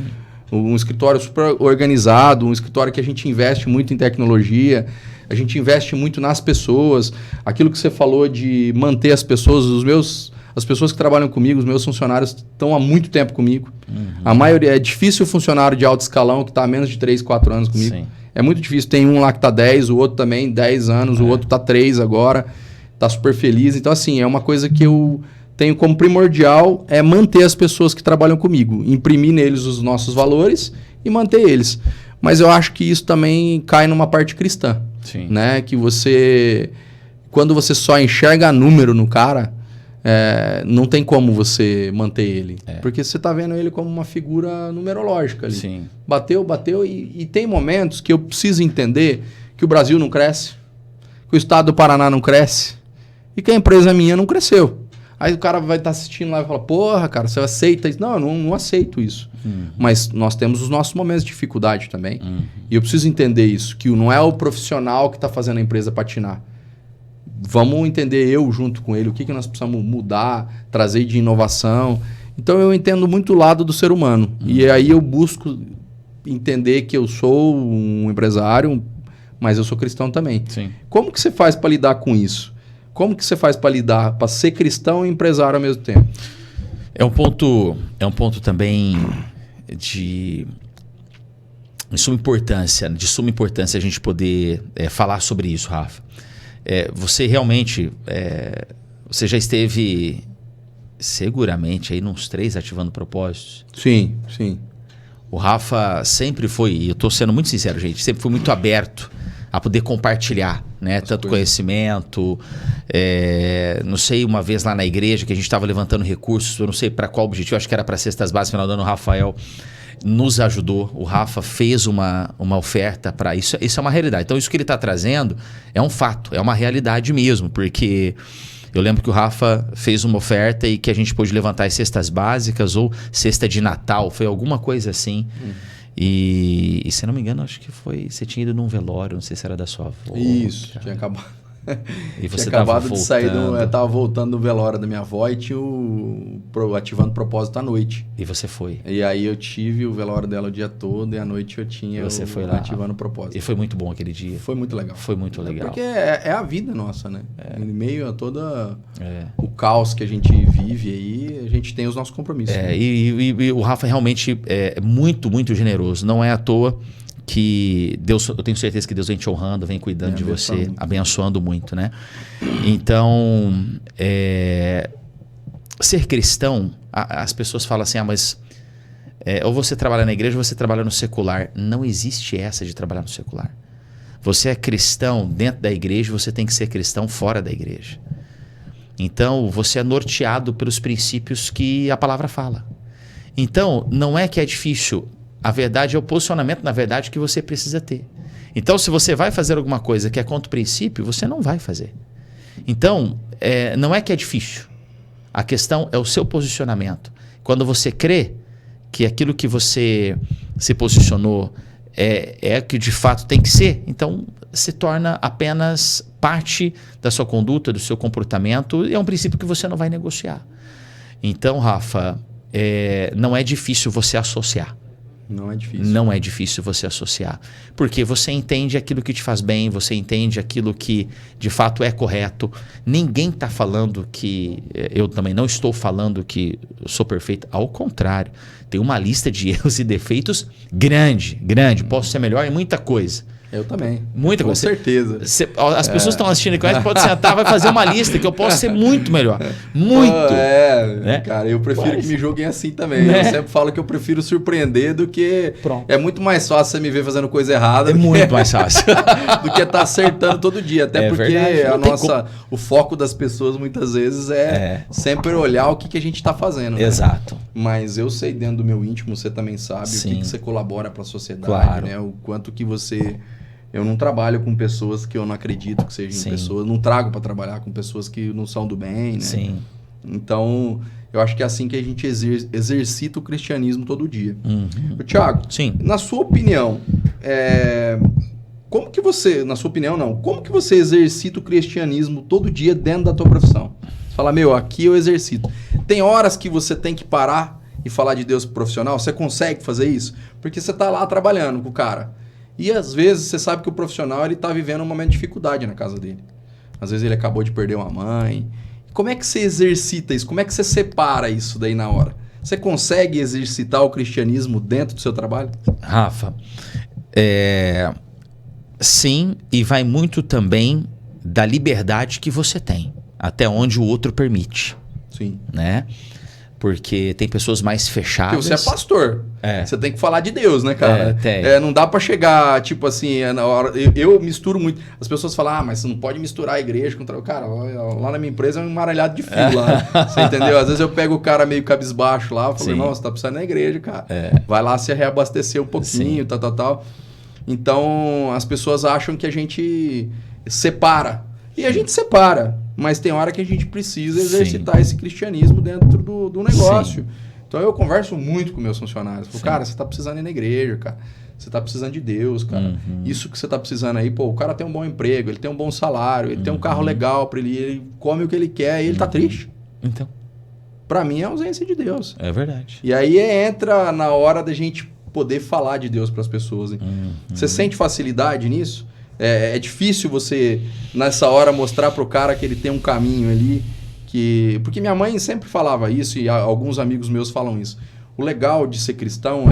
Um escritório super organizado, um escritório que a gente investe muito em tecnologia, a gente investe muito nas pessoas. Aquilo que você falou de manter as pessoas, as pessoas que trabalham comigo, os meus funcionários estão há muito tempo comigo. A maioria, é difícil o funcionário de alto escalão que está há menos de 3, 4 anos comigo. Sim. É muito difícil. Tem um lá que está 10, o outro também 10 anos, o outro está 3 agora, está super feliz. Então, assim, é uma coisa que eu tenho como primordial é manter as pessoas que trabalham comigo, imprimir neles os nossos valores e manter eles. Mas eu acho que isso também cai numa parte cristã. Sim. Né? Que você, quando você só enxerga número no cara, não tem como você manter ele. Porque você está vendo ele como uma figura numerológica ali. Sim. Bateu e tem momentos que eu preciso entender que o Brasil não cresce, que o estado do Paraná não cresce e que a empresa minha não cresceu. Aí o cara vai estar assistindo lá e fala, porra, cara, você aceita isso? Não, eu não aceito isso. Mas nós temos os nossos momentos de dificuldade também. E eu preciso entender isso, que não é o profissional que está fazendo a empresa patinar. Vamos entender eu junto com ele, o que nós precisamos mudar, trazer de inovação. Então eu entendo muito o lado do ser humano. E aí eu busco entender que eu sou um empresário, mas eu sou cristão também. Sim. Como que você faz para lidar com isso? Como que você faz para lidar, para ser cristão e empresário ao mesmo tempo? É um ponto também de suma importância a gente poder falar sobre isso, Rafa. Você realmente, você já esteve seguramente aí nos 3 ativando propósitos? Sim, sim. O Rafa sempre foi, e eu estou sendo muito sincero, gente, sempre foi muito aberto a poder compartilhar, né? Tanto conhecimento. Não sei, uma vez lá na igreja que a gente estava levantando recursos, eu não sei para qual objetivo, acho que era para cestas básicas, final do ano, o Rafael nos ajudou. O Rafa fez uma oferta para isso. Isso é uma realidade. Então, isso que ele está trazendo é um fato, é uma realidade mesmo, porque eu lembro que o Rafa fez uma oferta e que a gente pôde levantar as cestas básicas ou cesta de Natal, foi alguma coisa assim. E se não me engano, acho que você tinha ido num velório, não sei se era da sua avó. Isso, cara. tinha acabado. E você tinha acabado tava de sair, voltando. eu tava voltando do velório da minha avó e tinha ativando propósito à noite. E você foi. E aí eu tive o velório dela o dia todo e à noite eu tinha Você foi lá. ativando propósito. E foi muito bom aquele dia. Foi muito legal. Foi muito legal. Porque é a vida nossa, né? Em meio a todo o caos que a gente vive aí, a gente tem os nossos compromissos. Né? E o Rafa realmente é muito, muito generoso. Não é à toa que Deus, eu tenho certeza que Deus vem te honrando, vem cuidando de você, muito. Abençoando muito, né? Então, ser cristão, as pessoas falam assim, mas ou você trabalha na igreja ou você trabalha no secular. Não existe essa de trabalhar no secular. Você é cristão dentro da igreja, você tem que ser cristão fora da igreja. Então, você é norteado pelos princípios que a palavra fala. Então, não é que é difícil. A verdade é o posicionamento, na verdade, que você precisa ter. Então, se você vai fazer alguma coisa que é contra o princípio, você não vai fazer. Então, não é que é difícil. A questão é o seu posicionamento. Quando você crê que aquilo que você se posicionou é que de fato tem que ser, então se torna apenas parte da sua conduta, do seu comportamento, e é um princípio que você não vai negociar. Então, Rafa, não é difícil você associar. Não é difícil. Não é difícil você associar. Porque você entende aquilo que te faz bem, você entende aquilo que de fato é correto. Ninguém está falando que... Eu também não estou falando que eu sou perfeito. Ao contrário, tem uma lista de erros e defeitos grande. Posso ser melhor em muita coisa. Eu também. Muita com coisa. certeza. As pessoas estão assistindo aqui, mas pode sentar, vai fazer uma lista que eu posso ser muito melhor. Muito. Né? Cara, eu prefiro que me julguem assim também. Né? Eu sempre falo que eu prefiro surpreender do que... Pronto. É muito mais fácil você me ver fazendo coisa errada. Muito mais fácil. do que estar acertando todo dia. Até porque o foco das pessoas muitas vezes é sempre olhar o que a gente está fazendo. Né? Exato. Mas eu sei dentro do meu íntimo, você também sabe Sim. o que você colabora para a sociedade, claro. né? O quanto que você... Eu não trabalho com pessoas que eu não acredito que sejam Sim. pessoas. Não trago para trabalhar com pessoas que não são do bem, né? Sim. Então, eu acho que é assim que a gente exercita o cristianismo todo dia. Thiago, sim. Na sua opinião, como que você... Na sua opinião, não. Como que você exercita o cristianismo todo dia dentro da tua profissão? Você fala, aqui eu exercito. Tem horas que você tem que parar e falar de Deus pro profissional? Você consegue fazer isso? Porque você tá lá trabalhando com o cara. E às vezes você sabe que o profissional ele tá vivendo um momento de dificuldade na casa dele. Às vezes ele acabou de perder uma mãe. Como é que você exercita isso? Como é que você separa isso daí na hora? Você consegue exercitar o cristianismo dentro do seu trabalho? Rafa, sim, e vai muito também da liberdade que você tem, até onde o outro permite. Sim. Né? Porque tem pessoas mais fechadas. Porque você é pastor. Você tem que falar de Deus, né, cara? Não dá pra chegar, tipo assim, na hora... Eu misturo muito. As pessoas falam, mas você não pode misturar a igreja contra... Cara, lá na minha empresa é um embaralhado de fio lá. Você entendeu? Às vezes eu pego o cara meio cabisbaixo lá, eu falo, irmão, você tá precisando na igreja, cara. Vai lá se reabastecer um pouquinho, tal. Então, as pessoas acham que a gente separa. E a gente separa. Mas tem hora que a gente precisa exercitar esse cristianismo dentro do negócio. Sim. Então eu converso muito com meus funcionários. Falo, cara, você tá precisando ir na igreja, cara. Você tá precisando de Deus, cara. Isso que você tá precisando aí, o cara tem um bom emprego, ele tem um bom salário, ele tem um carro legal pra ele come o que ele quer e ele tá triste. Então. Pra mim é ausência de Deus. É verdade. E aí entra na hora da gente poder falar de Deus para as pessoas. Hein? Você sente facilidade nisso? É difícil você, nessa hora, mostrar para o cara que ele tem um caminho ali. Porque minha mãe sempre falava isso e alguns amigos meus falam isso. O legal de ser cristão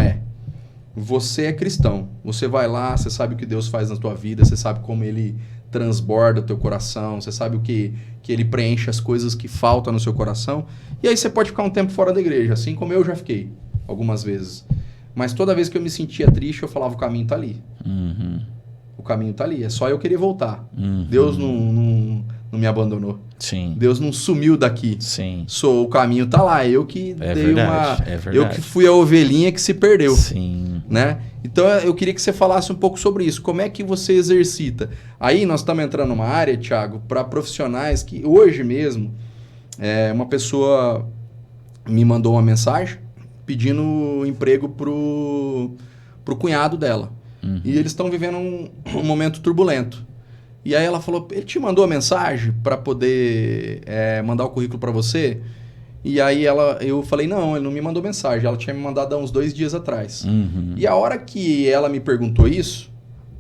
você é cristão. Você vai lá, você sabe o que Deus faz na tua vida, você sabe como ele transborda o teu coração, você sabe o que ele preenche as coisas que faltam no seu coração. E aí você pode ficar um tempo fora da igreja, assim como eu já fiquei algumas vezes. Mas toda vez que eu me sentia triste, eu falava, o caminho tá ali. O caminho tá ali, é só eu querer voltar. Deus não me abandonou. Sim. Deus não sumiu daqui. Sim. O caminho tá lá, eu que dei verdade. Eu que fui a ovelhinha que se perdeu. Sim. Né? Então eu queria que você falasse um pouco sobre isso. Como é que você exercita? Aí nós estamos entrando numa área, Thiago, para profissionais que hoje mesmo uma pessoa me mandou uma mensagem pedindo emprego pro cunhado dela. E eles estão vivendo um momento turbulento. E aí ela falou, ele te mandou a mensagem para poder mandar o currículo para você? E aí eu falei, não, ele não me mandou mensagem. Ela tinha me mandado há uns 2 dias atrás. E a hora que ela me perguntou isso,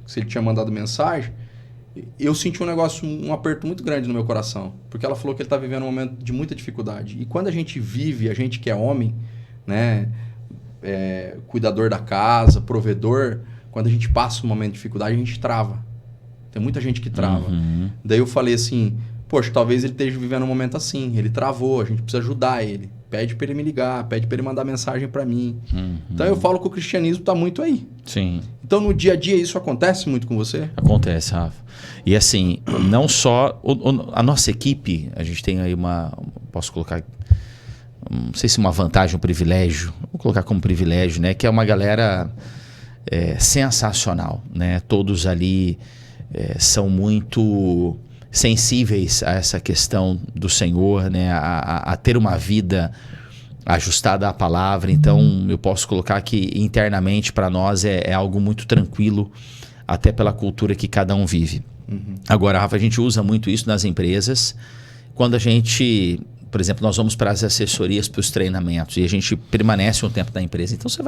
se ele tinha mandado mensagem, eu senti um aperto muito grande no meu coração. Porque ela falou que ele está vivendo um momento de muita dificuldade. E quando a gente vive, a gente que é homem, né, cuidador da casa, provedor, quando a gente passa um momento de dificuldade, a gente trava. Tem muita gente que trava. Daí eu falei assim, poxa, talvez ele esteja vivendo um momento assim. Ele travou, a gente precisa ajudar ele. Pede para ele me ligar, pede para ele mandar mensagem para mim. Então eu falo que o cristianismo está muito aí. Sim. Então no dia a dia isso acontece muito com você? Acontece, Rafa. E assim, não só... a nossa equipe, a gente tem aí posso colocar... Não sei se uma vantagem, um privilégio. Vou colocar como privilégio, né? Que é uma galera sensacional, né? Todos ali... são muito sensíveis a essa questão do Senhor, né? a ter uma vida ajustada à palavra. Então, eu posso colocar que internamente para nós é algo muito tranquilo, até pela cultura que cada um vive. Agora, Rafa, a gente usa muito isso nas empresas. Quando a gente... Por exemplo, nós vamos para as assessorias, para os treinamentos, e a gente permanece um tempo na empresa. Então, você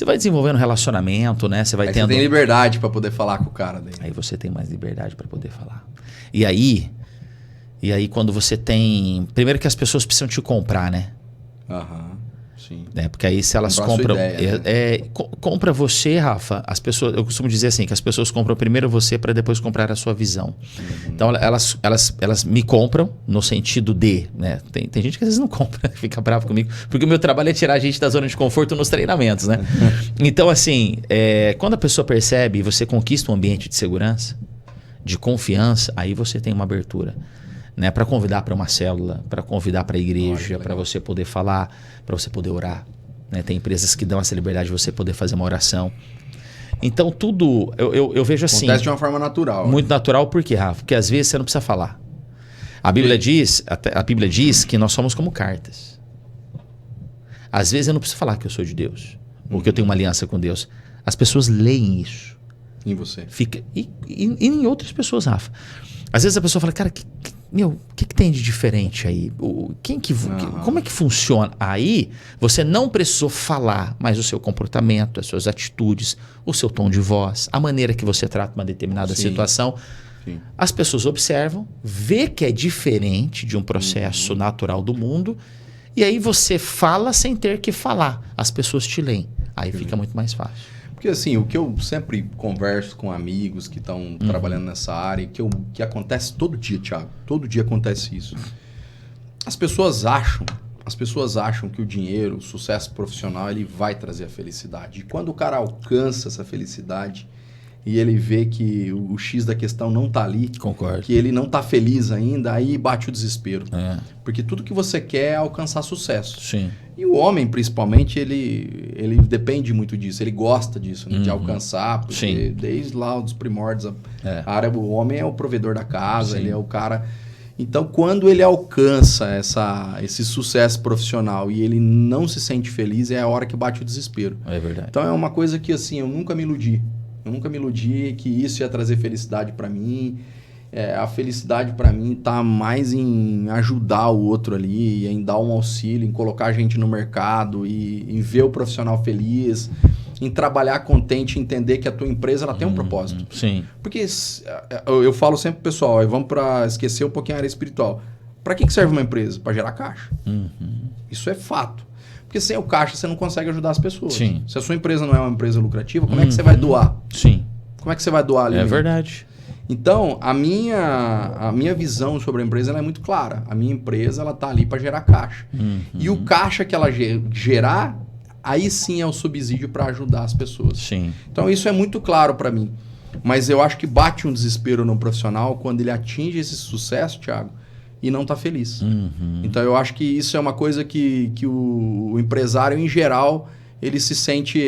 vai desenvolvendo relacionamento, né? Você vai aí tendo... Você tem liberdade para poder falar com o cara dele. Aí você tem mais liberdade para poder falar. E aí, quando você tem... Primeiro que as pessoas precisam te comprar, né? Sim. Porque aí se elas compram... compra você, Rafa, as pessoas... Eu costumo dizer assim, que as pessoas compram primeiro você para depois comprar a sua visão. Então elas me compram no sentido de... Né? Tem gente que às vezes não compra, fica bravo comigo, porque o meu trabalho é tirar a gente da zona de conforto nos treinamentos, né? Então assim, quando a pessoa percebe e você conquista um ambiente de segurança, de confiança, aí você tem uma abertura. Né, para convidar para uma célula, para convidar para a igreja, para você poder falar, para você poder orar. Né? Tem empresas que dão essa liberdade de você poder fazer uma oração. Então tudo, eu vejo assim... Acontece de uma forma natural. Muito natural, por quê, Rafa? Porque às vezes você não precisa falar. A Bíblia diz que nós somos como cartas. Às vezes eu não preciso falar que eu sou de Deus, ou que eu tenho uma aliança com Deus. As pessoas leem isso. Em você. E em outras pessoas, Rafa. Às vezes a pessoa fala, cara, o que tem de diferente aí? Como é que funciona? Aí você não precisou falar, mas o seu comportamento, as suas atitudes, o seu tom de voz, a maneira que você trata uma determinada situação. Sim. As pessoas observam, vê que é diferente de um processo natural do mundo, e aí você fala sem ter que falar. As pessoas te leem. Aí fica muito mais fácil. Porque assim, o que eu sempre converso com amigos que estão trabalhando nessa área, que acontece todo dia, Thiago, todo dia acontece isso. As pessoas acham que o dinheiro, o sucesso profissional, ele vai trazer a felicidade. E quando o cara alcança essa felicidade e ele vê que o X da questão não tá ali, concordo, que ele não tá feliz ainda, aí bate o desespero. Porque tudo que você quer é alcançar sucesso. Sim. E o homem, principalmente, ele depende muito disso, ele gosta disso, né? De alcançar, porque Sim. desde lá dos primórdios, a área, o homem é o provedor da casa, Sim. Ele é o cara... Então, quando ele alcança esse sucesso profissional e ele não se sente feliz, é a hora que bate o desespero. É verdade. Então, é uma coisa que, assim, eu nunca me iludi. Eu nunca me iludi que isso ia trazer felicidade para mim. a felicidade para mim tá mais em ajudar o outro ali, em dar um auxílio, em colocar a gente no mercado e em ver o profissional feliz, em trabalhar contente, entender que a tua empresa ela tem um propósito. Sim. Porque eu falo sempre pro pessoal, vamos para esquecer um pouquinho a área espiritual. Para que serve uma empresa? Para gerar caixa. Isso é fato. Porque sem o caixa você não consegue ajudar as pessoas. Sim. Se a sua empresa não é uma empresa lucrativa, como é que você vai doar? Sim. Como é que você vai doar ali? É verdade. Então, a minha visão sobre a empresa ela é muito clara. A minha empresa ela tá ali para gerar caixa. E o caixa que ela gerar, aí sim é o subsídio para ajudar as pessoas. Sim. Então, isso é muito claro para mim. Mas eu acho que bate um desespero no profissional quando ele atinge esse sucesso, Thiago, e não tá feliz. Então, eu acho que isso é uma coisa que o empresário, em geral, ele se sente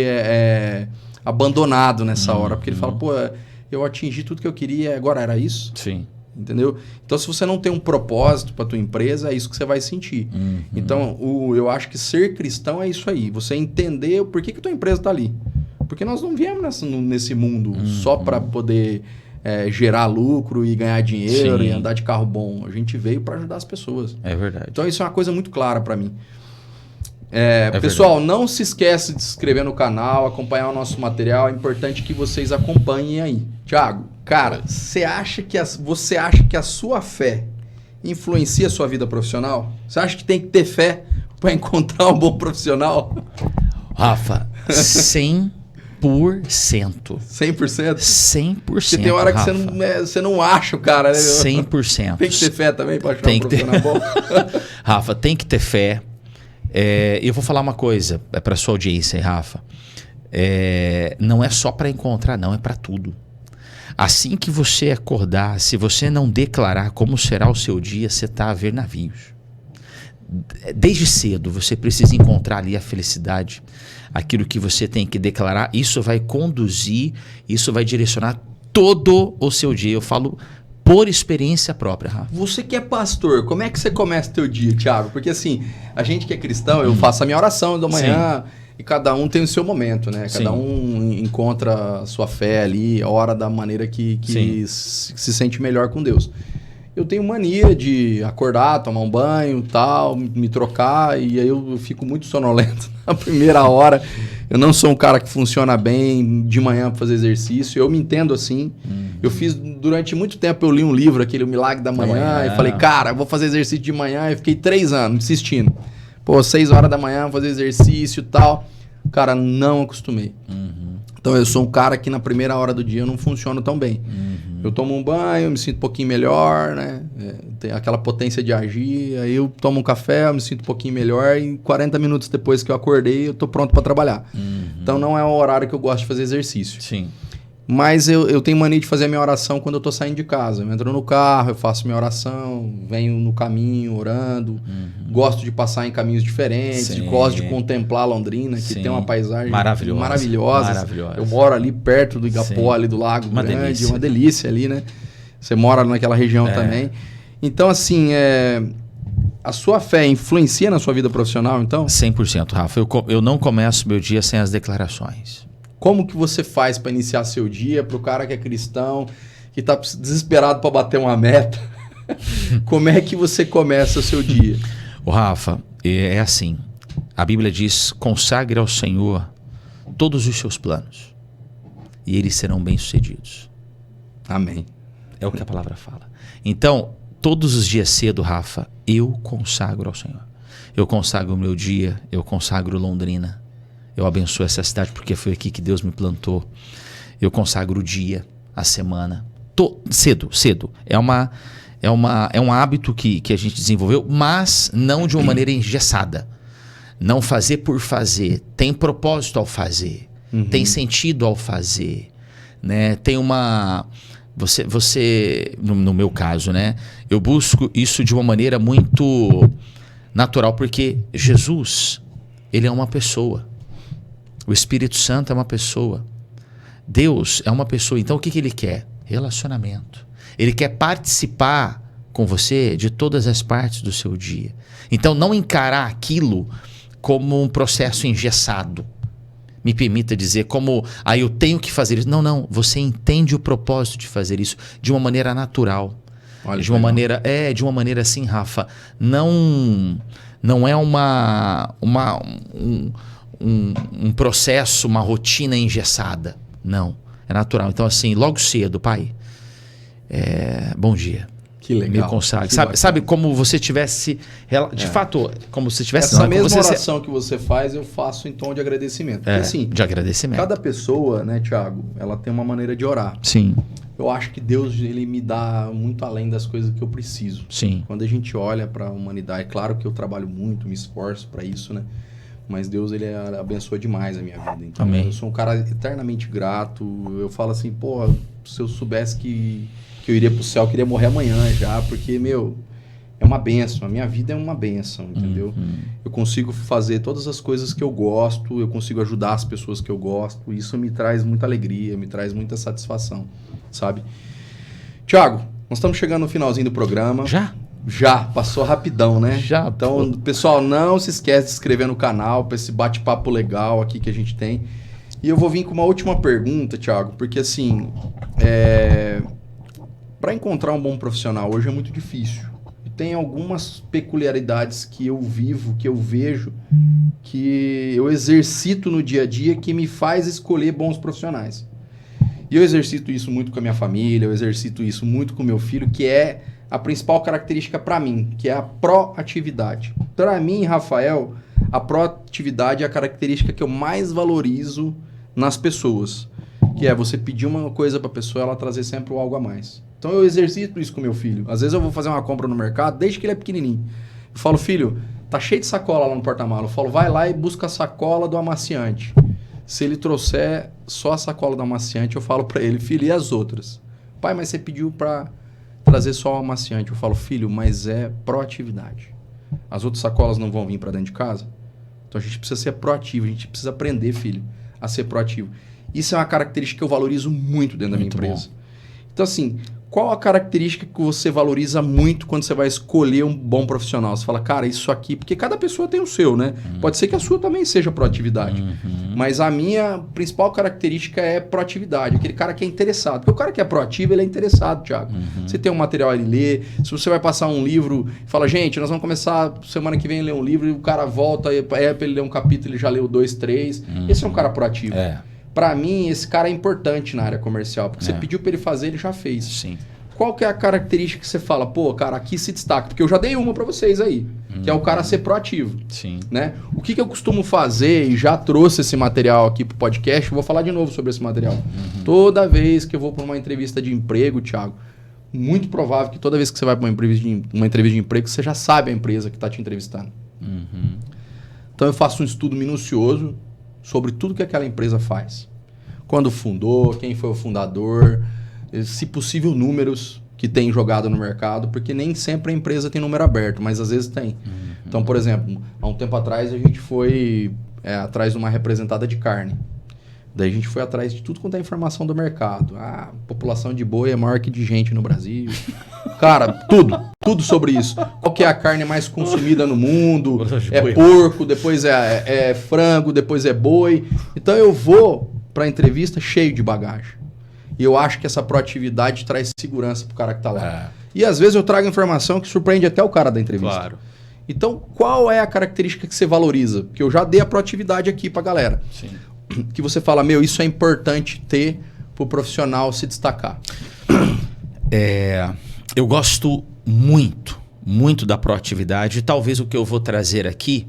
abandonado nessa hora. Porque ele fala, pô, eu atingi tudo que eu queria, agora era isso? Sim. Entendeu? Então, se você não tem um propósito para tua empresa, é isso que você vai sentir. Então, eu acho que ser cristão é isso aí. Você entender o porquê que tua empresa está ali. Porque nós não viemos nesse mundo só para poder gerar lucro e ganhar dinheiro e andar de carro bom. A gente veio para ajudar as pessoas. É verdade. Então, isso é uma coisa muito clara para mim. Pessoal, não se esquece de se inscrever no canal, acompanhar o nosso material. É importante que vocês acompanhem aí. Thiago, cara, você acha que a sua fé influencia a sua vida profissional? Você acha que tem que ter fé para encontrar um bom profissional? Rafa, 100%. 100%? 100%. Porque tem hora que você não acha o cara, né? 100%. Tem que ter fé também para achar um profissional bom? Rafa, tem que ter fé. Eu vou falar uma coisa para sua audiência, Rafa. Não é só para encontrar, não, é para tudo. Assim que você acordar, se você não declarar como será o seu dia, você está a ver navios. Desde cedo você precisa encontrar ali a felicidade, aquilo que você tem que declarar. Isso vai conduzir, isso vai direcionar todo o seu dia. Eu falo por experiência própria, Rafa. Você que é pastor, como é que você começa o teu dia, Thiago? Porque assim, a gente que é cristão, eu faço a minha oração da manhã. Sim. E cada um tem o seu momento, né? Cada um encontra a sua fé ali, ora da maneira que se sente melhor com Deus. Eu tenho mania de acordar, tomar um banho, tal, me trocar, e aí eu fico muito sonolento na primeira hora. Eu não sou um cara que funciona bem de manhã para fazer exercício, eu me entendo assim. Eu fiz, durante muito tempo, eu li um livro, aquele O Milagre da Manhã, e falei, cara, eu vou fazer exercício de manhã, e fiquei 3 anos insistindo. Pô, 6 horas da manhã, fazer exercício e tal. Cara, não acostumei. Então, eu sou um cara que na primeira hora do dia eu não funciono tão bem. Eu tomo um banho, eu me sinto um pouquinho melhor, né? Tem aquela potência de agir. Aí eu tomo um café, eu me sinto um pouquinho melhor. E 40 minutos depois que eu acordei, eu tô pronto para trabalhar. Então, não é o horário que eu gosto de fazer exercício. Sim. Mas eu tenho mania de fazer a minha oração quando eu tô saindo de casa. Eu entro no carro, eu faço minha oração, venho no caminho orando. Gosto de passar em caminhos diferentes, gosto de contemplar Londrina, que tem uma paisagem maravilhosa. Eu moro ali perto do Igapó, ali do Lago Grande, uma delícia ali, né? Você mora naquela região também. Então, assim, a sua fé influencia na sua vida profissional, então? 100%, Rafa. Eu não começo meu dia sem as declarações. Como que você faz para iniciar seu dia para o cara que é cristão, que está desesperado para bater uma meta? Como é que você começa o seu dia? Rafa, é assim. A Bíblia diz, consagre ao Senhor todos os seus planos e eles serão bem-sucedidos. Amém. É o que a palavra fala. Então, todos os dias cedo, Rafa, eu consagro ao Senhor. Eu consagro o meu dia, eu consagro Londrina. Eu abençoo essa cidade porque foi aqui que Deus me plantou. Eu consagro o dia, a semana. Cedo. É um hábito que a gente desenvolveu, mas não de uma maneira engessada. Não fazer por fazer. Tem propósito ao fazer. Tem sentido ao fazer. Né? Tem uma... Você no meu caso, né? Eu busco isso de uma maneira muito natural, porque Jesus, ele é uma pessoa. O Espírito Santo é uma pessoa. Deus é uma pessoa. Então, o que ele quer? Relacionamento. Ele quer participar com você de todas as partes do seu dia. Então, não encarar aquilo como um processo engessado. Me permita dizer como, eu tenho que fazer isso. Não, você entende o propósito de fazer isso de uma maneira natural. Olha, de uma maneira assim, Rafa, não é um processo, uma rotina engessada. Não, é natural. Então assim, logo cedo, pai, bom dia. Que legal. Me consagre. Sabe como você tivesse... De fato, como você tivesse... Essa mesma oração que você faz, eu faço em tom de agradecimento. Porque, assim, de agradecimento. Cada pessoa, né, Thiago, ela tem uma maneira de orar. Sim. Eu acho que Deus, ele me dá muito além das coisas que eu preciso. Sim. Quando a gente olha para a humanidade, é claro que eu trabalho muito, me esforço para isso, né? Mas Deus, ele abençoa demais a minha vida. Então, Amém. Eu sou um cara eternamente grato. Eu falo assim, pô, se eu soubesse que eu iria pro céu, eu queria morrer amanhã já, porque, é uma bênção. A minha vida é uma bênção, entendeu? Eu consigo fazer todas as coisas que eu gosto, eu consigo ajudar as pessoas que eu gosto. Isso me traz muita alegria, me traz muita satisfação, sabe? Thiago, nós estamos chegando no finalzinho do programa. Já, passou rapidão, né? Já. Então, pessoal, não se esquece de se inscrever no canal para esse bate-papo legal aqui que a gente tem. E eu vou vir com uma última pergunta, Thiago, porque assim, para encontrar um bom profissional hoje é muito difícil. E tem algumas peculiaridades que eu vivo, que eu vejo, que eu exercito no dia a dia, que me faz escolher bons profissionais. E eu exercito isso muito com a minha família, eu exercito isso muito com o meu filho, que é a principal característica para mim, que é a proatividade. Para mim, Rafael, a proatividade é a característica que eu mais valorizo nas pessoas, que é você pedir uma coisa para a pessoa, ela trazer sempre algo a mais. Então eu exercito isso com meu filho. Às vezes eu vou fazer uma compra no mercado, desde que ele é pequenininho. Eu falo, filho, tá cheio de sacola lá no porta-malas. Eu falo, vai lá e busca a sacola do amaciante. Se ele trouxer só a sacola do amaciante, eu falo para ele, filho, e as outras? Pai, mas você pediu para trazer só o amaciante. Eu falo, filho, mas é proatividade. As outras sacolas não vão vir para dentro de casa? Então a gente precisa ser proativo, a gente precisa aprender, filho, a ser proativo. Isso é uma característica que eu valorizo muito dentro da minha empresa. Então assim, qual a característica que você valoriza muito quando você vai escolher um bom profissional? Você fala, cara, isso aqui... Porque cada pessoa tem o seu, né? Pode ser que a sua também seja proatividade. Mas a minha principal característica é proatividade. Aquele cara que é interessado. Porque o cara que é proativo, ele é interessado, Thiago. Você tem um material, ele lê. Se você vai passar um livro, fala, gente, nós vamos começar semana que vem a ler um livro, e o cara volta, para ele ler um capítulo, ele já leu 2, 3. Esse é um cara proativo. Para mim, esse cara é importante na área comercial, porque você pediu para ele fazer, ele já fez. Sim. Qual que é a característica que você fala, pô, cara, aqui se destaca? Porque eu já dei uma para vocês aí, que é o cara ser proativo. Sim. Né? O que eu costumo fazer, e já trouxe esse material aqui pro podcast, vou falar de novo sobre esse material. Toda vez que eu vou para uma entrevista de emprego, Thiago, muito provável que toda vez que você vai para uma entrevista de emprego, você já sabe a empresa que está te entrevistando. Então eu faço um estudo minucioso sobre tudo que aquela empresa faz. Quando fundou, quem foi o fundador, se possível números que tem jogado no mercado, porque nem sempre a empresa tem número aberto, mas às vezes tem. Então, por exemplo, há um tempo atrás a gente foi atrás de uma representada de carne. Daí a gente foi atrás de tudo quanto é informação do mercado. A população de boi é maior que de gente no Brasil. Cara, tudo sobre isso. Qual que é a carne mais consumida no mundo? É porco, depois é frango, depois é boi. Então eu vou para a entrevista cheio de bagagem. E eu acho que essa proatividade traz segurança pro cara que tá lá. E às vezes eu trago informação que surpreende até o cara da entrevista. Claro. Então, qual é a característica que você valoriza? Porque eu já dei a proatividade aqui pra galera. Sim. Que você fala, isso é importante ter pro profissional se destacar. Eu gosto muito da proatividade. E talvez o que eu vou trazer aqui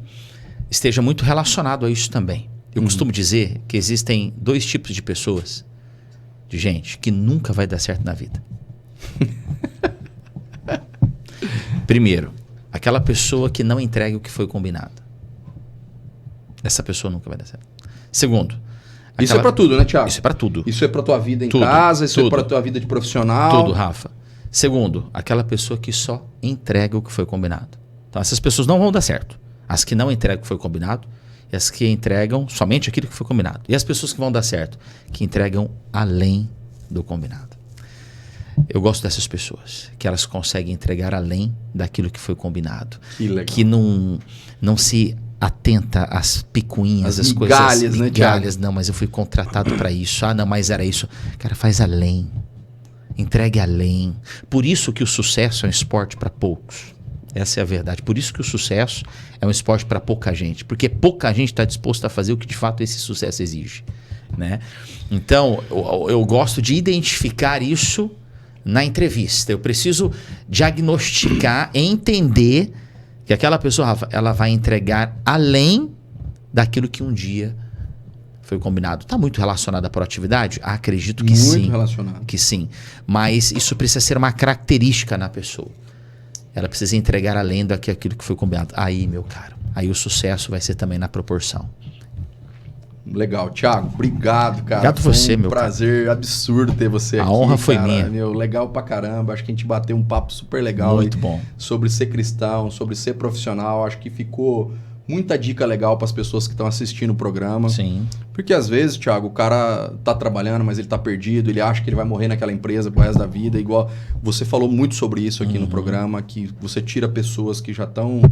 esteja muito relacionado a isso também. Eu costumo dizer que existem 2 tipos de pessoas, de gente, que nunca vai dar certo na vida. Primeiro, aquela pessoa que não entrega o que foi combinado. Essa pessoa nunca vai dar certo. Segundo, isso é pra tudo, né, Thiago? Isso é pra tudo. Isso é pra tua vida em casa, isso é pra tua vida de profissional. Tudo, Rafa. Segundo, aquela pessoa que só entrega o que foi combinado. Então, essas pessoas não vão dar certo. As que não entregam o que foi combinado e as que entregam somente aquilo que foi combinado. E as pessoas que vão dar certo, que entregam além do combinado. Eu gosto dessas pessoas, que elas conseguem entregar além daquilo que foi combinado. Que legal. Que não se atenta às picuinhas, as coisas. Migalhas, né, migalhas, não, mas eu fui contratado para isso. Ah, não, mas era isso. Cara, faz além. Entregue além. Por isso que o sucesso é um esporte para poucos. Essa é a verdade. Por isso que o sucesso é um esporte para pouca gente. Porque pouca gente está disposta a fazer o que de fato esse sucesso exige. Né? Então, eu gosto de identificar isso na entrevista. Eu preciso diagnosticar, entender que aquela pessoa ela vai entregar além daquilo que um dia foi combinado. Está muito relacionado à proatividade? Acredito que sim. Muito relacionado. Que sim. Mas isso precisa ser uma característica na pessoa. Ela precisa entregar além daquilo que foi combinado. Aí, meu caro, aí o sucesso vai ser também na proporção. Legal, Thiago, obrigado, cara. Obrigado você, meu prazer absurdo ter você aqui. A honra foi cara. minha. Meu, legal pra caramba. Acho que a gente bateu um papo super legal. Muito bom. Sobre ser cristão, sobre ser profissional. Acho que ficou muita dica legal para as pessoas que estão assistindo o programa. Sim. Porque às vezes, Thiago, o cara tá trabalhando, mas ele tá perdido, ele acha que ele vai morrer naquela empresa pro resto da vida. Igual você falou muito sobre isso aqui no programa, que você tira pessoas que já estão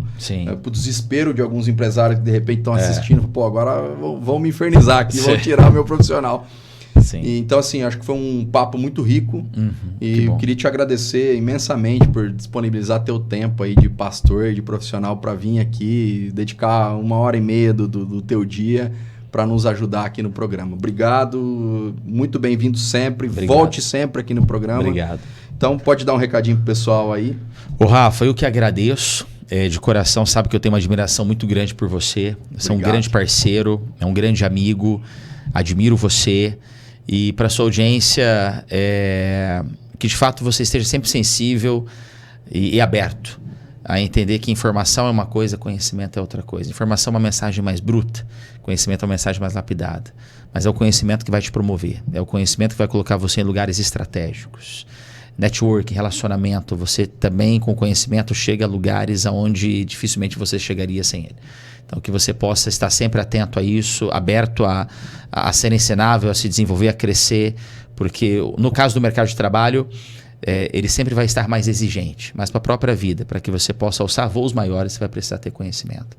pro desespero de alguns empresários que de repente estão assistindo. Pô, agora vão me infernizar aqui, vão tirar o meu profissional. Sim. Então, assim, acho que foi um papo muito rico. E eu queria te agradecer imensamente por disponibilizar teu tempo aí de pastor, de profissional, para vir aqui e dedicar 1h30 do teu dia para nos ajudar aqui no programa. Obrigado, muito bem-vindo sempre. Obrigado. Volte sempre aqui no programa. Obrigado. Então, pode dar um recadinho pro pessoal aí. Ô, Rafa, eu que agradeço. De coração, sabe que eu tenho uma admiração muito grande por você. Você é um grande parceiro, é um grande amigo. Admiro você. E para sua audiência, que de fato você esteja sempre sensível e aberto a entender que informação é uma coisa, conhecimento é outra coisa. Informação é uma mensagem mais bruta, conhecimento é uma mensagem mais lapidada. Mas é o conhecimento que vai te promover, é o conhecimento que vai colocar você em lugares estratégicos. Network, relacionamento, você também com conhecimento chega a lugares onde dificilmente você chegaria sem ele. Então, que você possa estar sempre atento a isso, aberto a ser ensinável, a se desenvolver, a crescer, porque no caso do mercado de trabalho, ele sempre vai estar mais exigente, mas para a própria vida, para que você possa alçar voos maiores, você vai precisar ter conhecimento.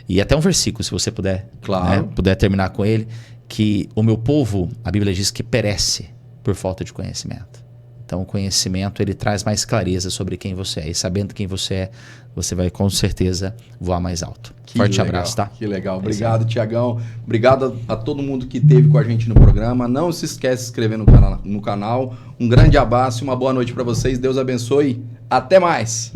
E até um versículo, se você puder, puder terminar com ele, que o meu povo, a Bíblia diz que perece por falta de conhecimento. Então, o conhecimento, ele traz mais clareza sobre quem você é. E sabendo quem você é, você vai, com certeza, voar mais alto. Forte abraço, tá? Que legal. Obrigado, Tiagão. Obrigado a todo mundo que esteve com a gente no programa. Não se esquece de se inscrever no canal. Um grande abraço e uma boa noite para vocês. Deus abençoe. Até mais.